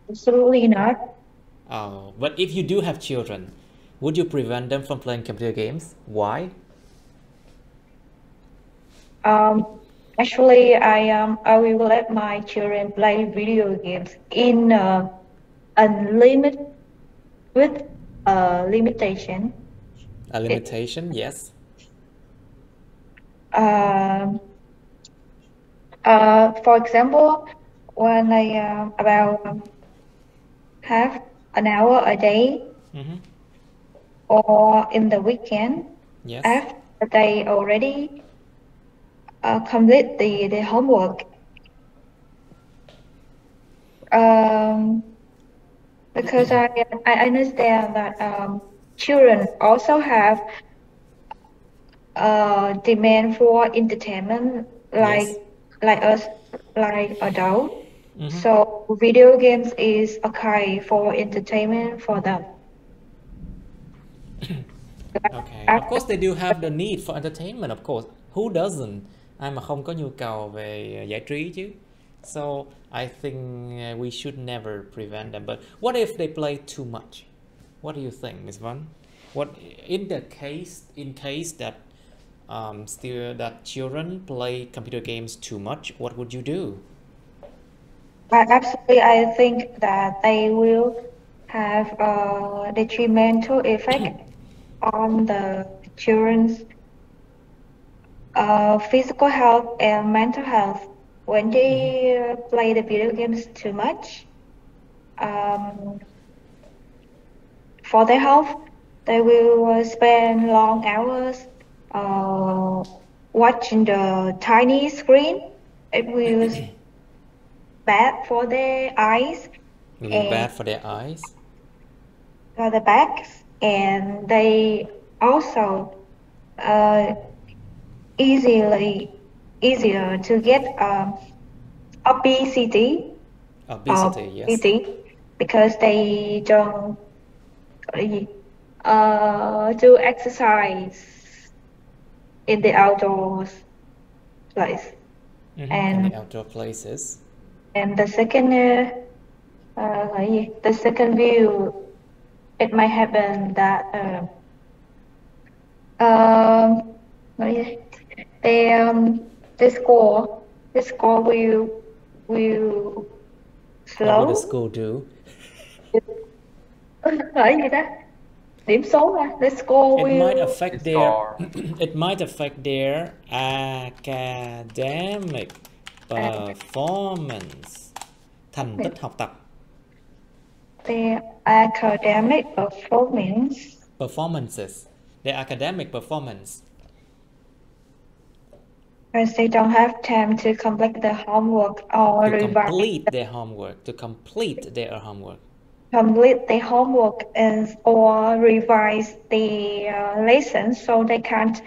Absolutely not. Oh, but if you do have children, would you prevent them from playing computer games? Why? Actually, I will let my children play video games in unlimited with limitation. A limitation, yes. For example, when I about half an hour a day, or in the weekend, Yes. after they already complete the homework. Because I understand that children also have demand for entertainment like us, like adults. So video games is okay for entertainment for them. Okay. Of course they do have the need for entertainment, of course. Who doesn't? Ai mà không có nhu cầu về giải trí chứ. So I think we should never prevent them. But what if they play too much? What do you think, Ms. Vân? What in case that that children play computer games too much, what would you do? Absolutely, I think that they will have a detrimental effect on the children's physical health and mental health when they play the video games too much. For their health, they will spend long hours watching the tiny screen. It will bad for their eyes. Will be bad for their eyes. For the backs, and they also easier to get obesity. Yes. Because they don't do exercise in the outdoors place. In the outdoor places. And the second view, it might happen that the score will slow. What will the score do? Gì ta? Điểm số mà. The score will. It might affect their academic performance. Thành tích học tập. Their academic performance. Their academic performance. Because they don't have time to complete the homework or to complete their homework. Complete the homework or revise the lessons, so they can't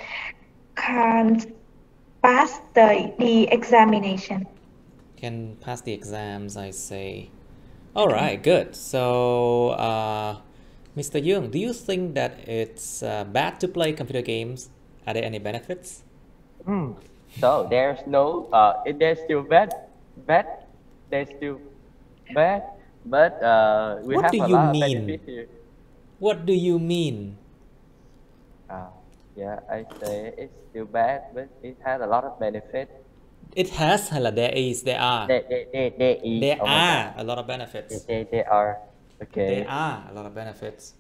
pass the examination. Can pass the exams, I say. All right, good. So, Mr. Young, do you think that it's bad to play computer games? Are there any benefits? So there's no there's still bad there's still bad, but we What have do a you lot of mean? benefit here. What do you mean? Yeah, I say it's still bad, but it has a lot of benefit. It has hay là there is, there are? There is. There Oh my are God. a lot of benefits. They are okay. There are a lot of benefits.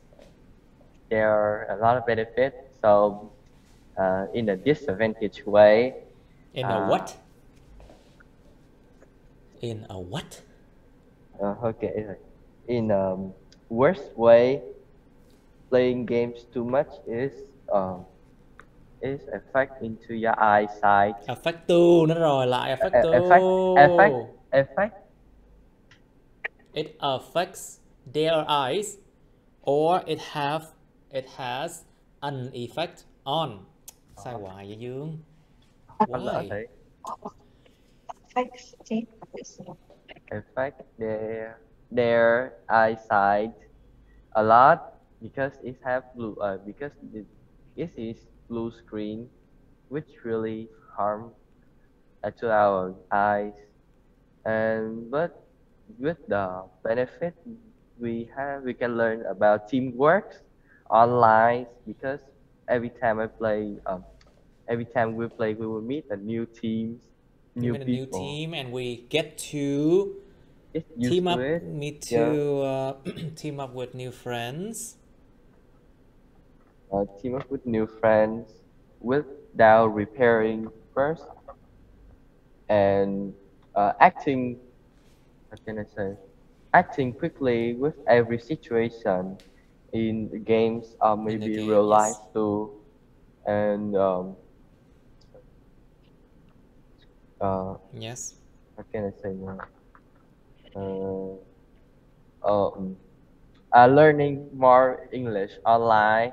There are a lot of benefits. So, in a disadvantage way. In a what? In a what? Okay. In a worst way, playing games too much is affect into your eyesight. Affect tu, nó rồi lại affect tu. Affect. It affects their eyes, or it has an effect on. Sai hoài vậy Dương? Why? Affect their eyesight a lot because it have blue because it is blue screen, which really harm to our eyes. And but with the benefit we can learn about teamwork online, because every time we play we will meet a new teams, new meet a people. new team, and we get to team up. Team up with new friends. Team up with new friends without repairing first, and acting. What can I say? Acting quickly with every situation in the games or maybe game, real yes. life too, and yes. what can I say now? Learning more English online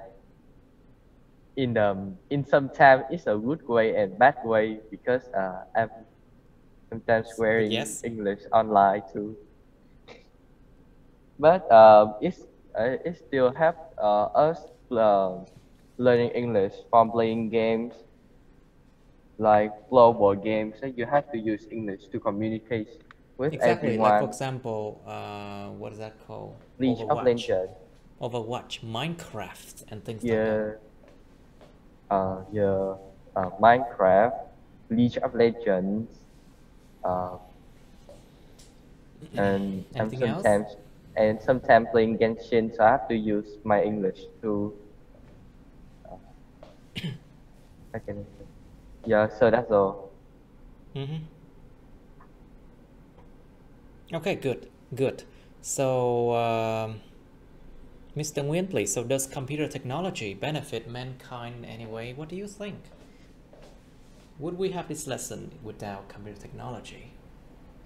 in some time it's a good way and bad way, because I'm sometimes wearing Yes. English online too. But it still help us learning English from playing games like global games. So you have to use English to communicate with Exactly. everyone. Like for example, what is that called? League of Legends. Overwatch, Minecraft, and things like Yeah. Minecraft, League of Legends, and Anything else? sometimes playing Genshin, so I have to use my English to. Yeah, so that's all. Okay, good. So, Mr. Nguyen, please. So, does computer technology benefit mankind in any way? What do you think? Would we have this lesson without computer technology?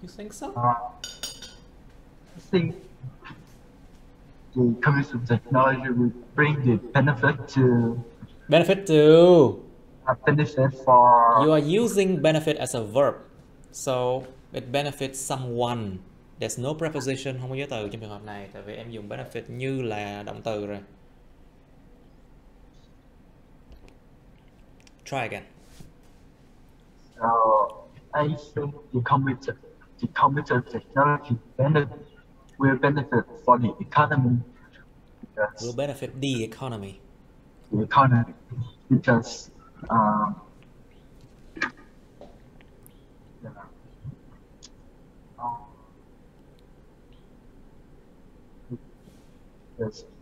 You think so? I think the computer technology will bring the benefit to Benefit to. a benefit for. You are using benefit as a verb, so it benefits someone. There's no preposition, không có giới từ trong trường hợp này, tại vì em dùng benefit như là động từ rồi. Try again. So I think the computer technology will benefit for the economy. Will benefit the economy. The economy, because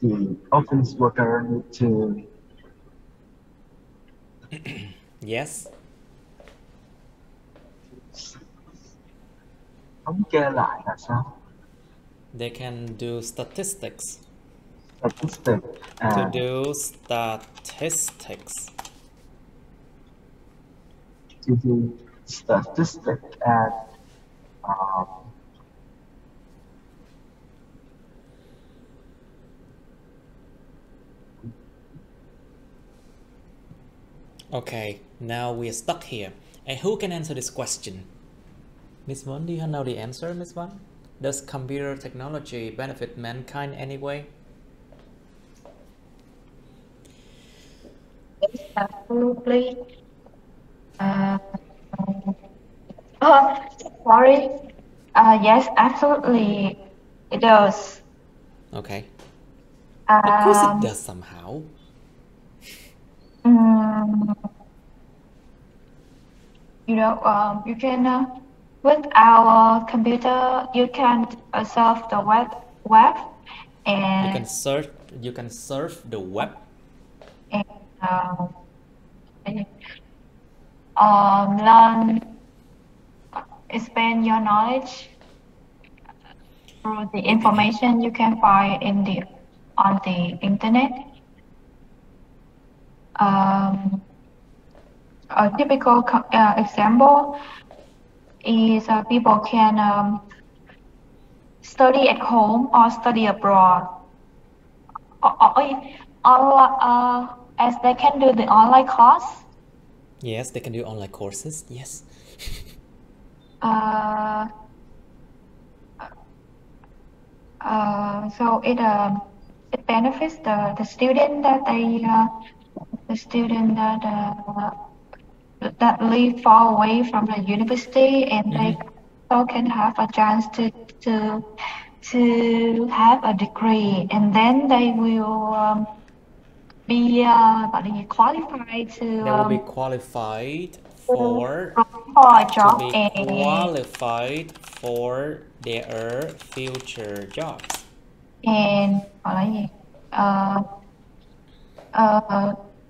the office worker need to. Yes. Thống kê lại là sao? They can do statistics. Statistics. To do statistics. To do statistics and Okay, now we are stuck here. And who can answer this question? Miss One, do you know the answer, Miss One? Does computer technology benefit mankind anyway? Yes, absolutely. Uh, oh, sorry. Yes, absolutely. It does. Okay. Of course it Um, does somehow. mm, you can with our computer, you can surf the web You and can search, you can surf the web. and learn, expand your knowledge through the information you can find on the internet. A typical example is people can study at home or study abroad, as they can do the online course. Yes, they can do online courses. Yes. So it benefits the student that that live far away from the university, and they also can have a chance to have a degree, and then they will be qualified They will be qualified for for a to job be qualified for their future jobs. and gọi là gì?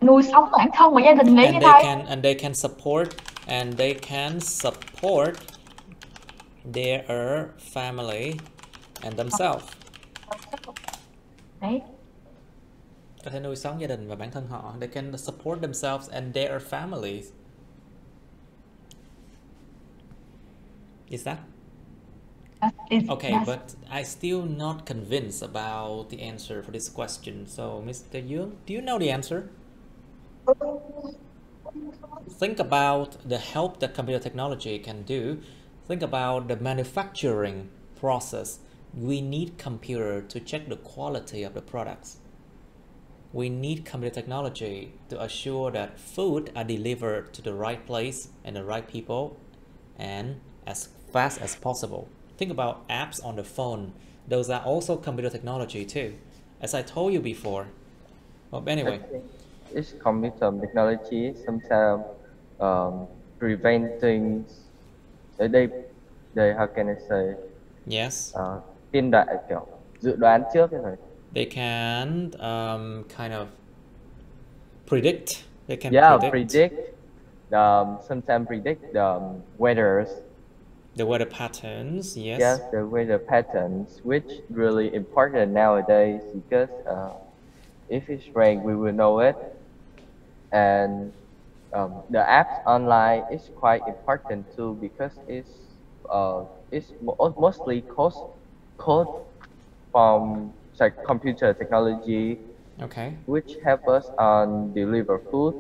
Nuôi sống bản thân và gia đình Lý như thầy. And they can support their family and themselves. Đấy. Có thể nuôi sống gia đình và bản thân họ. They can support themselves and their families. Is that? Okay, but I still not convinced about the answer for this question. So, Mr. Yu, do you know the answer? Think about the help that computer technology can do. Think about the manufacturing process. We need computer to check the quality of the products. We need computer technology to assure that food are delivered to the right place and the right people and as fast as possible. Think about apps on the phone. Those are also computer technology too, as I told you before. Well, anyway. It's computer technology sometimes preventing they how can I say? Yes. Tiên đoán kiểu dự đoán trước như thế. They can kind of predict. They can predict. Sometimes predict the weathers. The weather patterns, yes. Yes, the weather patterns, which really important nowadays because if it's rain, we will know it. And the apps online is quite important too because it's mostly code from computer technology. Okay. Which help us on deliver food,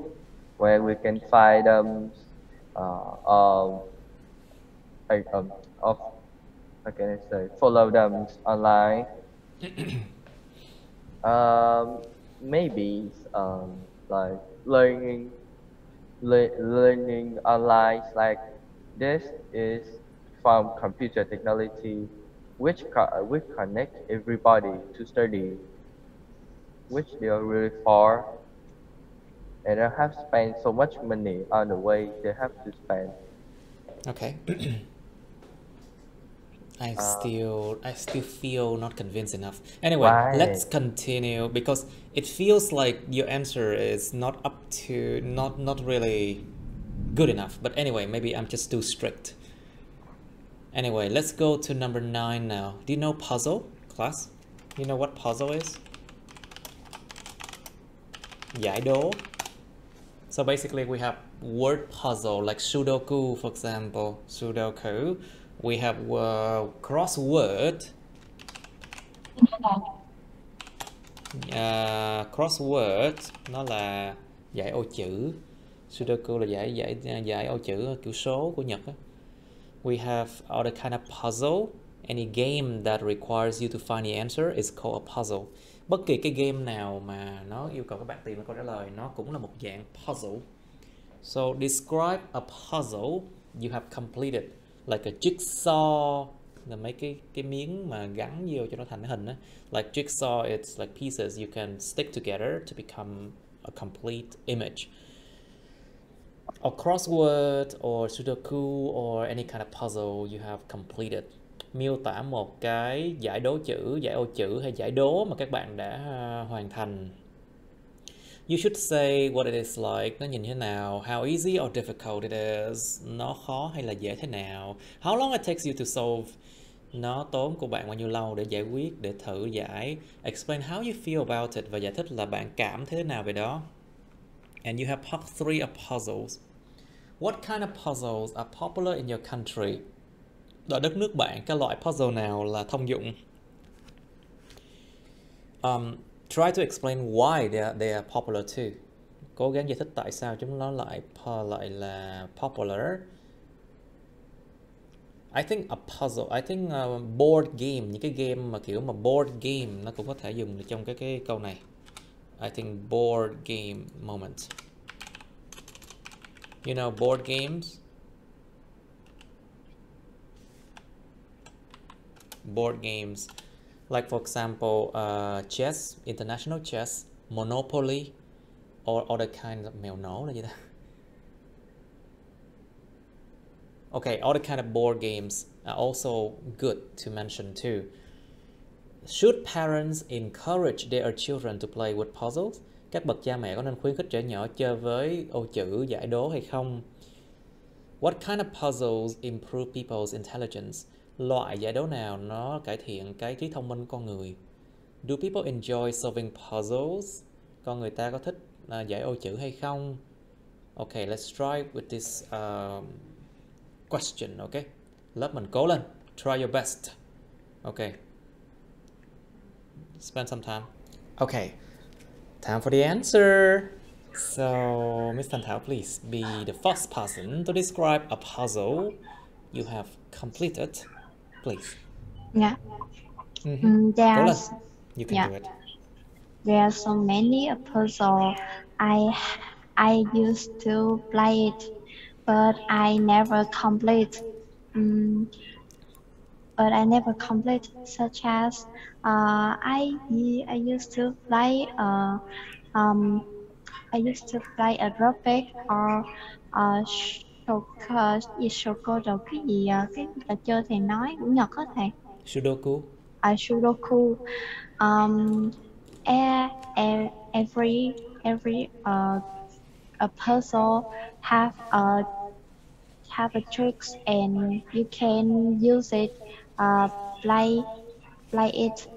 where we can find how can I say, follow them online. Maybe like learning online like this is from computer technology, which connect everybody to study, which they are really far, and they have spent so much money on the way they have to spend. Okay. I still feel not convinced enough. Anyway, let's continue because it feels like your answer is not up to not really good enough. But anyway, maybe I'm just too strict. Anyway, let's go to number 9 now. Do you know puzzle, class? You know what puzzle is? Giải đố. So basically we have word puzzle like Sudoku, for example. Sudoku. We have crossword. Crossword nó là giải ô chữ. Sudoku là giải ô chữ kiểu số của Nhật á. We have other kind of puzzle Any game that requires you to find the answer is called a puzzle. Bất kỳ cái game nào mà nó yêu cầu các bạn tìm ra câu trả lời, nó cũng là một dạng puzzle. So describe a puzzle you have completed, like a jigsaw, là mấy cái miếng mà gắn vô cho nó thành cái hình á. Like jigsaw, it's like pieces you can stick together to become a complete image. Or crossword or sudoku or any kind of puzzle you have completed. Miêu tả một cái giải đố chữ, giải ô chữ hay giải đố mà các bạn đã hoàn thành. You should say what it is like, nó nhìn thế nào, how easy or difficult it is, nó khó hay là dễ thế nào, how long it takes you to solve, nó tốn của bạn bao nhiêu lâu để giải quyết, để thử giải, explain how you feel about it, và giải thích là bạn cảm thế nào về đó. And you have part 3 of puzzles. What kind of puzzles are popular in your country? Ở đất nước bạn, cái loại puzzle nào là thông dụng? Try to explain why they are popular too. Cố gắng giải thích tại sao chúng nó lại là popular. I think a puzzle, I think board game, những cái game mà kiểu mà board game nó cũng có thể dùng được trong cái câu này. I think board game moment. You know board games? Board games. Like for example, chess, international chess, Monopoly, or other kinds of mèo nổ là gì ta? Okay, other kind of board games are also good to mention too. Should parents encourage their children to play with puzzles? Các bậc cha mẹ có nên khuyến khích trẻ nhỏ chơi với ô chữ, giải đố hay không? What kind of puzzles improve people's intelligence? Loại giải đố nào nó cải thiện cái trí thông minh của con người? Do people enjoy solving puzzles? Con người ta có thích giải ô chữ hay không? Okay, let's try with this question, okay? Lớp mình cố lên. Try your best. Okay. Spend some time. Okay. Time for the answer. So, Miss Thanh Thảo, please be the first person to describe a puzzle you have completed. Please. Yeah. Go lên. There's You can do it. there are so many puzzle. I used to play it, but I never complete. But I never complete. Such as I used to play I used to play a Roblox or Sudoku rồi cái gì cái trò chơi thầy nói của Nhật á thầy. Sudoku. Sudoku. Every a puzzle have a tricks and you can use it play it.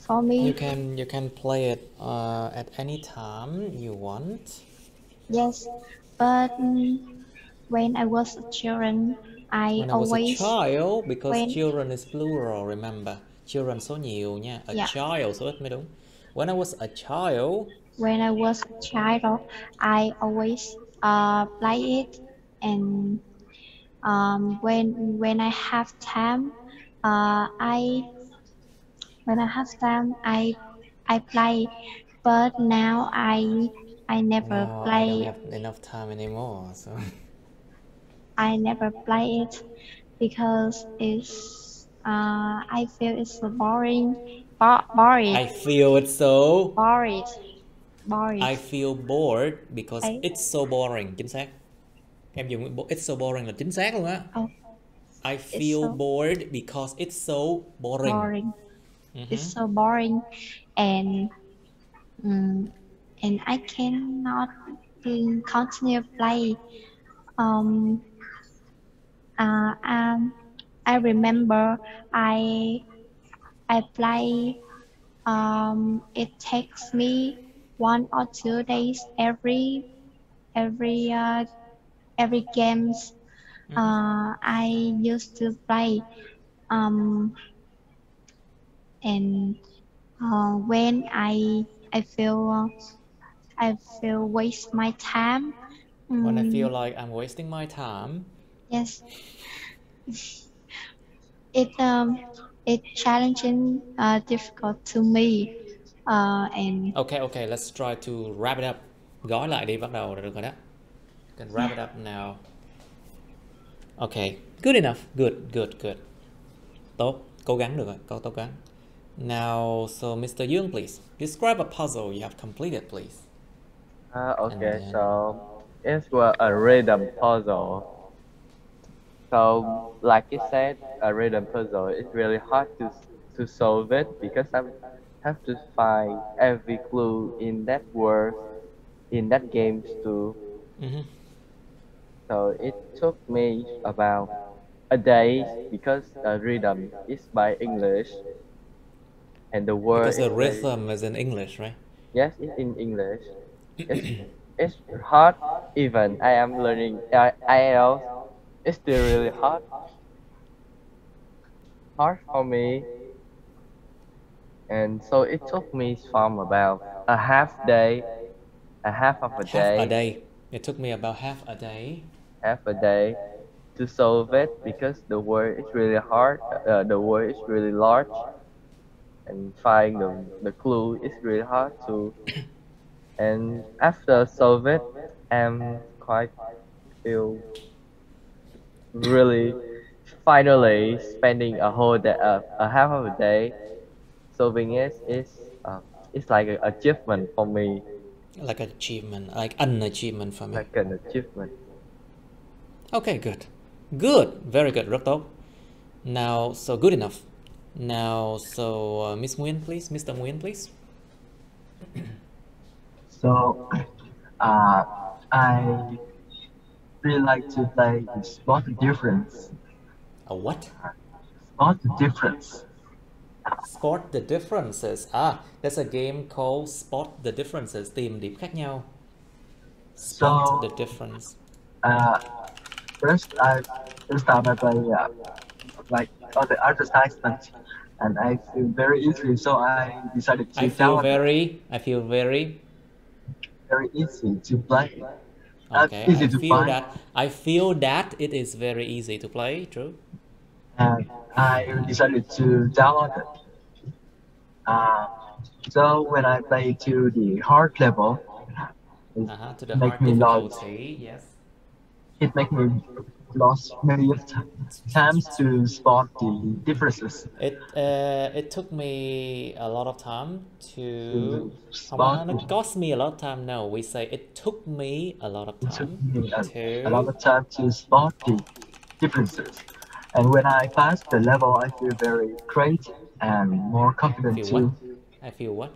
For me, You can play it at any time you want. yes, but when I was a children, When I was a always child, because children is plural, remember. Children số nhiều nha. A Yeah. child số ít mới đúng. When I was a child, I always play it, and when I have time, I play, but now I never no, I play. don't have enough time anymore. So I never play it because it's I feel it's so boring. Boring. I feel it's so. Boring. I feel bored because I- it's so boring. Chính xác. Em dùng it's so boring là chính xác luôn á. Oh, I feel so bored because it's so boring. boring. Mhm. It's so boring, and I cannot continue play. I remember I play. It takes me 1 or 2 days every games I used to play. And when I feel waste my time. When I feel like I'm wasting my time. Yes. it challenging, difficult to me, and Okay, let's try to wrap it up. Gói lại đi, bắt đầu là được rồi đó. You can wrap it up now. Okay, good enough. Good. Tốt, cố gắng được rồi, cố gắng. Now, so Mr. Young, please describe a puzzle you have completed, please. Okay, then- so it's a rhythm puzzle. So, like you said, a rhythm puzzle is really hard to solve it because I have to find every clue in that word in that game too. So it took me about a day because the rhythm is by English and the word Because the is very- rhythm is in English, right? yes, it's in English. It's hard. Even I am learning IELTS. It's still really hard for me. And so it took me from about a half of a day. Half a day. It took me about half a day. To solve it because the word is really hard. The word is really large, and find the clue is really hard too. And after solve it, I'm quite feel really finally spending a whole day, a half of a day solving it is it's like an achievement for me. Like an achievement, like an achievement for me. Like an achievement. Okay, good, very good, rất tốt. Now, so good enough. Now, so Miss Nguyen, please, Mr. Nguyen, please. So, I really like to play Spot the Difference. A what? Spot the Difference. Spot the differences. There's a game called Spot the Differences. Tìm điểm khác nhau. Spot So, the difference. First I play like on the advertisement, and I feel very easy. So I decided to I feel download very very easy to play. okay. Easy to find. I feel that it is very easy to play. True. And I decided to download it. So when I play to the hard level, To the make hard me difficulty. Yes. it make me lost many times to spot the differences. It took me a lot of time to spot. It cost me a lot of time. No, we say it took me a lot of It took time me to a lot of time to spot the differences. And when I pass the level, I feel very great and more confident too. I feel what?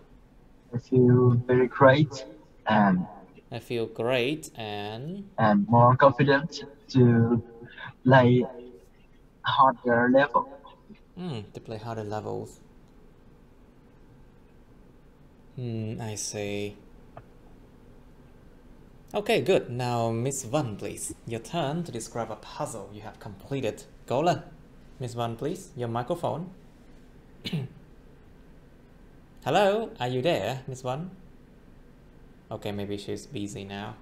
I feel very great and I feel great and more confident to play harder level. to play harder levels. I see. Okay, good. Now, Miss Van, please. Your turn to describe a puzzle you have completed. Go lên. Miss Van, please. Your microphone. Hello, are you there, Miss Van? Okay, maybe she's busy now.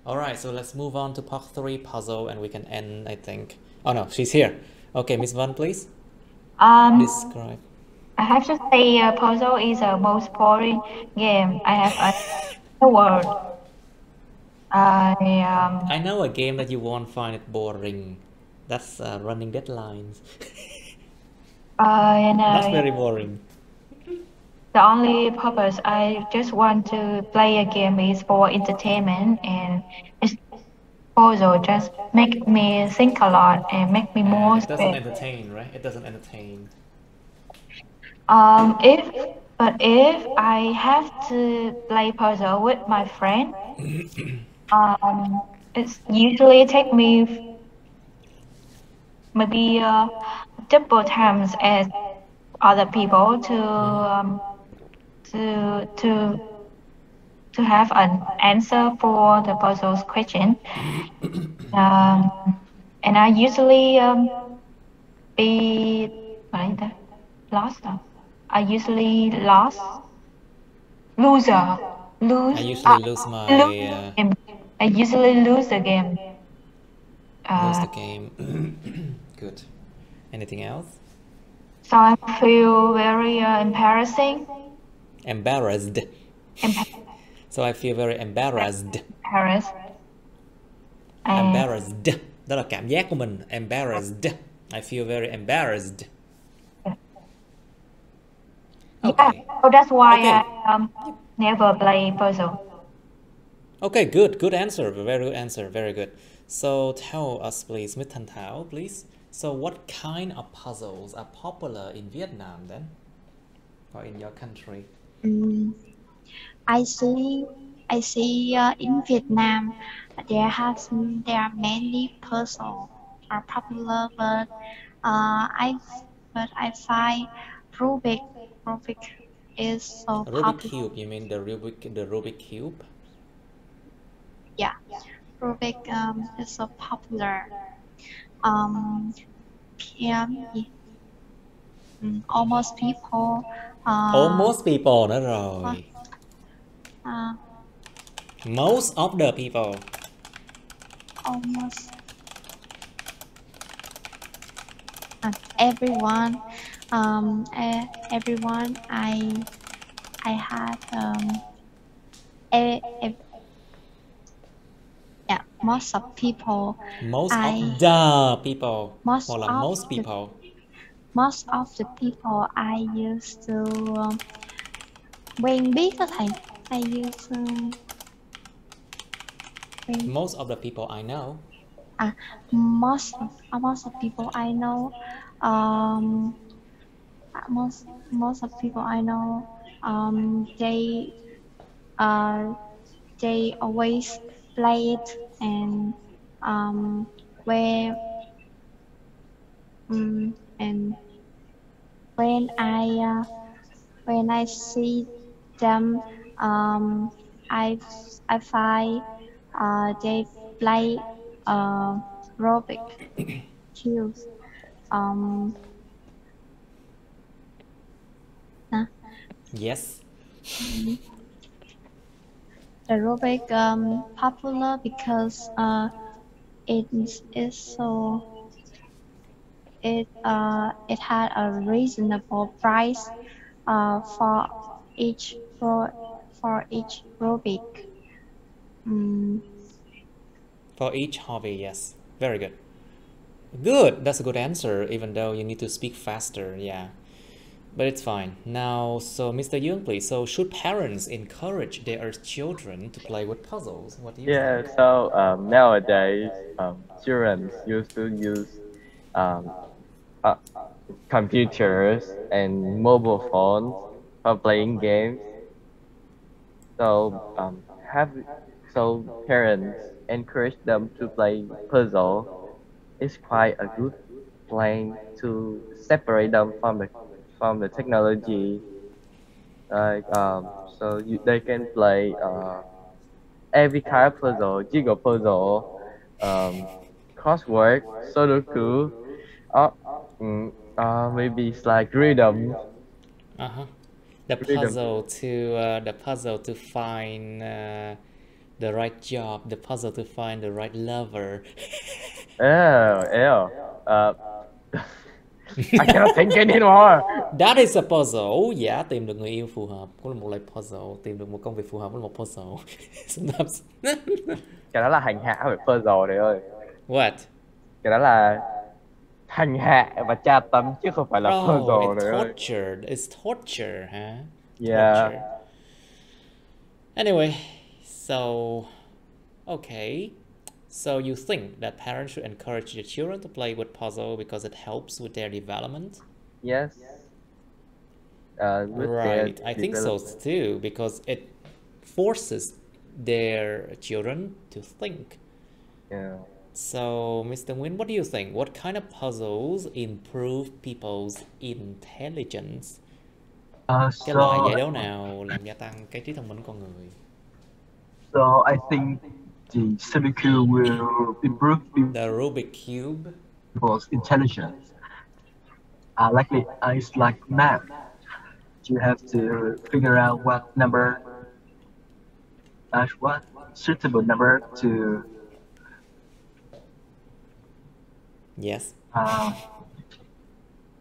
Alright, so let's move on to part 3 puzzle and we can end, I think. Oh no, she's here. Okay, Miss Van, please. Describe. I have to say, puzzle is the most boring game I have in the world. I know a game that you won't find it boring. That's running deadlines. That's very boring. The only purpose I just want to play a game is for entertainment, and it's puzzle just make me think a lot and make me more. It doesn't entertain, right? It doesn't entertain. If I have to play puzzle with my friend, it's usually take me maybe double times as other people to have an answer for the puzzle's question. And I usually lost. I usually lose. I usually lose my I usually lose the game. lose the game. Good. Anything else? So I feel very embarrassing. Embarrassed. So I feel very embarrassed. Embarrassed. And Embarrassed. Đó là cảm giác của mình. Embarrassed. I feel very embarrassed. Okay. yeah, so that's why Okay. I never play puzzle. Okay, good answer. Very good answer. Very good. So tell us, please, Ms. Thanh Thảo, please. So what kind of puzzles are popular in Vietnam then, or in your country? I see in Vietnam there are many puzzles are popular, but I find Rubik is so Rubik popular. cube. You mean the Rubik cube? Yeah, Rubik is so popular. Almost people. Almost people nữa rồi. Most of the people. Almost everyone. Everyone. I had yeah, most of people. Most of the people. Most Hoặc là of most the- people. Most of the people I used to quen biết đó thầy. I used to Most of the people I know. most of people I know. Most of people I know. They always play it and where and when I see them, I find they play Rubik cubes. Yes. The Rubik popular because it had a reasonable price for each Rubik. For each hobby, yes. Very good. Good. That's a good answer, even though you need to speak faster. Yeah. But it's fine. Now, so Mr. Young, please. So should parents encourage their children to play with puzzles? What do you think? So nowadays, children used to use computers and mobile phones for playing games. So parents encourage them to play puzzle. It's quite a good plan to separate them from the technology. Like they can play every kind of puzzle, jiggle puzzle, crossword, Sudoku, maybe it's like rhythm. The Rhythm. puzzle to find the right job, the puzzle to find the right lover. I cannot think anymore. That is a puzzle. Yeah, tìm được người yêu phù hợp cũng là một loại puzzle. Tìm được một công việc phù hợp cũng là một puzzle. Sometimes. Cái đó là hành hạ phải puzzle đấy ơi. What? Cái đó là hành hạ và tra tấn chứ không phải là puzzle đấy ơi. It's torture, huh? Yeah. Torture. Anyway, so okay. So you think that parents should encourage their children to play with puzzle because it helps with their development? Yes. Right, I think so too, because it forces their children to think. Yeah. So, Mr. Nguyen, what do you think? What kind of puzzles improve people's intelligence? Cái loại giải đố nào làm gia tăng cái trí thông minh của con người? So I think the Rubik cube will improve The Rubik cube. people's intelligence. It's like math. You have to figure out what suitable number to Yes.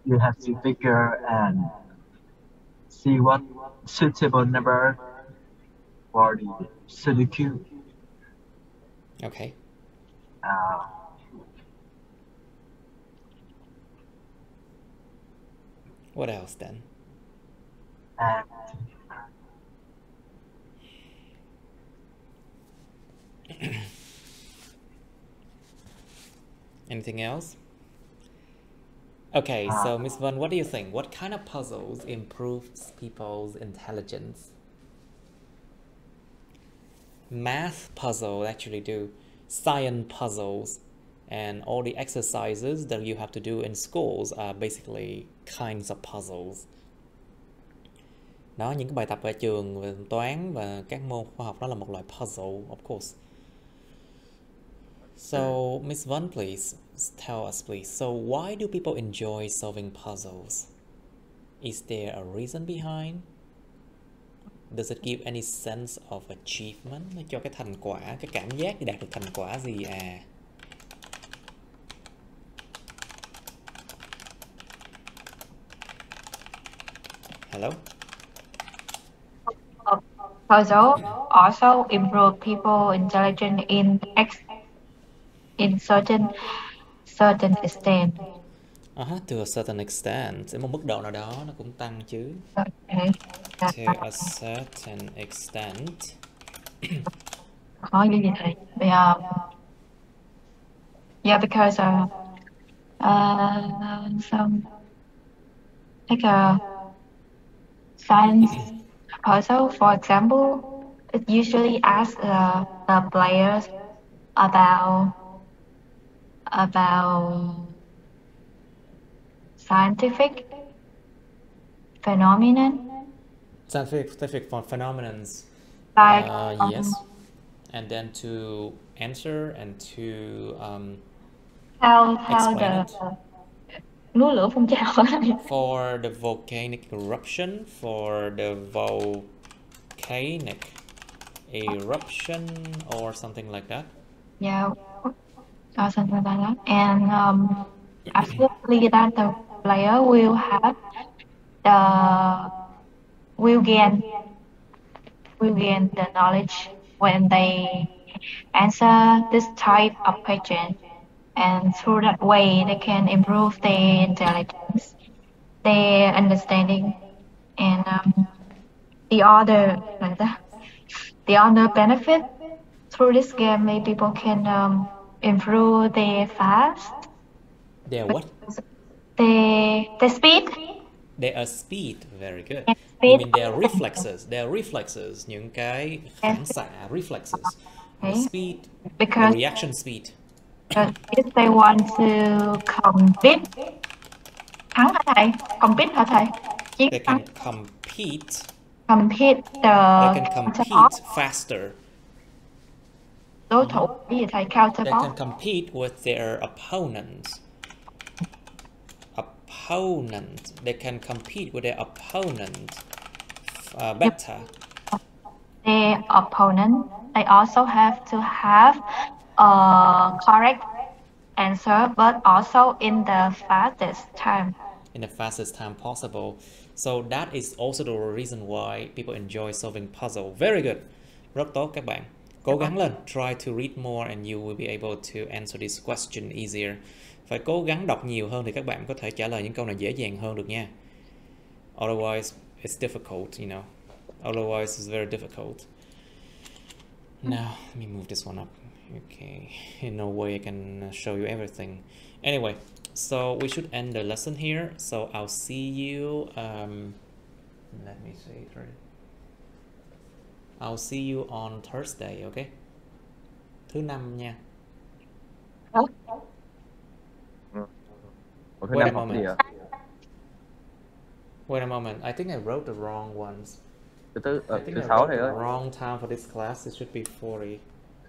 you have to figure and see what suitable number for the Sudoku. Okay. Uh, What else then? and Anything else? Okay, so Miss Vân, what do you think? What kind of puzzles improves people's intelligence? Math puzzles actually do. Science puzzles and all the exercises that you have to do in schools are basically kinds of puzzles. Đó, những cái bài tập ở trường về toán và các môn khoa học đó là một loại puzzle, of course. So, Miss Vân, please tell us, please. So, why do people enjoy solving puzzles? Is there a reason behind? Does it give any sense of achievement? Nó cho cái thành quả, cái cảm giác đạt được thành quả gì à? Hello? Puzzle also improve people intelligence in certain extent. To a certain extent. Đến một mức độ nào đó nó cũng tăng chứ. Okay. To a certain extent. Khó như gì thầy? Yeah, because some like a science puzzle, for example, it usually asks the players about scientific phenomenon. Scientific phenomenons. Like yes. And then to answer and to how explain the it. núi lửa phun trào. For the volcanic eruption, for the volcanic eruption or something like that. Yeah, or something like that. And absolutely that the player will have will gain the knowledge when they answer this type of question, and through that way they can improve their intelligence, their understanding, and the other benefit through this game, maybe people can improve their fast. Their what? Their speed. Their speed, very good. Speed. You mean their reflexes? Their reflexes, những cái phản xạ reflexes. The speed, Because the reaction speed. If they want to compete, thắng hả thầy? Compete hả thầy? They can compete. Compete They can compete faster. Đối thủ cái gì thầy? They Counterpart. can compete with their opponents. They can compete with their opponent better. Their opponent, they also have to have a correct answer, but also in the fastest time. In the fastest time possible. So that is also the reason why people enjoy solving puzzle. Very good. Rất tốt các bạn. Cố gắng lên. Try to read more and you will be able to answer this question easier. Phải cố gắng đọc nhiều hơn thì các bạn có thể trả lời những câu này dễ dàng hơn được nha. Otherwise, it's difficult, you know. Otherwise, it's very difficult. Now, let me move this one up. Okay, in no way I can show you everything. Anyway, so we should end the lesson here. So I'll see you. Let me see. I'll see you on Thursday. Okay. Thứ năm nha. Wait a moment. Wait a moment. I think I wrote the wrong ones. Thứ I sáu wrote thầy the ơi. wrong time for this class. It should be 40.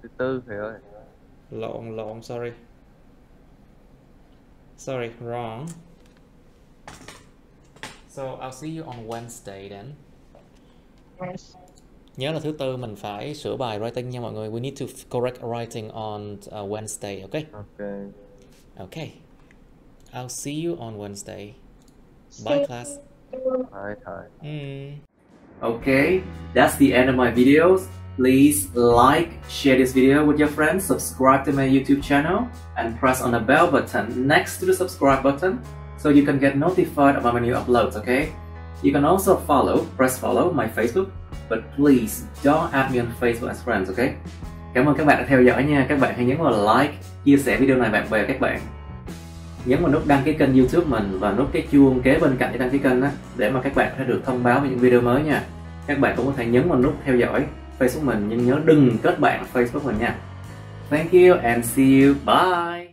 Thứ tư thầy ơi. Lộn, sorry, wrong. So I'll see you on Wednesday then. Yes. Nhớ là thứ tư mình phải sửa bài writing nha mọi người. We need to correct writing on Wednesday, okay? Okay. Okay. I'll see you on Wednesday. Bye, class. Bye, Thầy. Okay, that's the end of my videos. Please like, share this video with your friends, subscribe to my YouTube channel, and press on the bell button next to the subscribe button so you can get notified about my new uploads, okay? You can also press follow my Facebook, but please don't add me on Facebook as friends, okay? Cảm ơn các bạn đã theo dõi nha. Các bạn hãy nhấn vào like, chia sẻ video này bạn bè các bạn. Nhấn vào nút đăng ký kênh YouTube mình và nút cái chuông kế bên cạnh để đăng ký kênh đó, để mà các bạn có thể được thông báo về những video mới nha. Các bạn cũng có thể nhấn vào nút theo dõi Facebook mình, nhưng nhớ đừng kết bạn Facebook mình nha. Thank you and see you. Bye.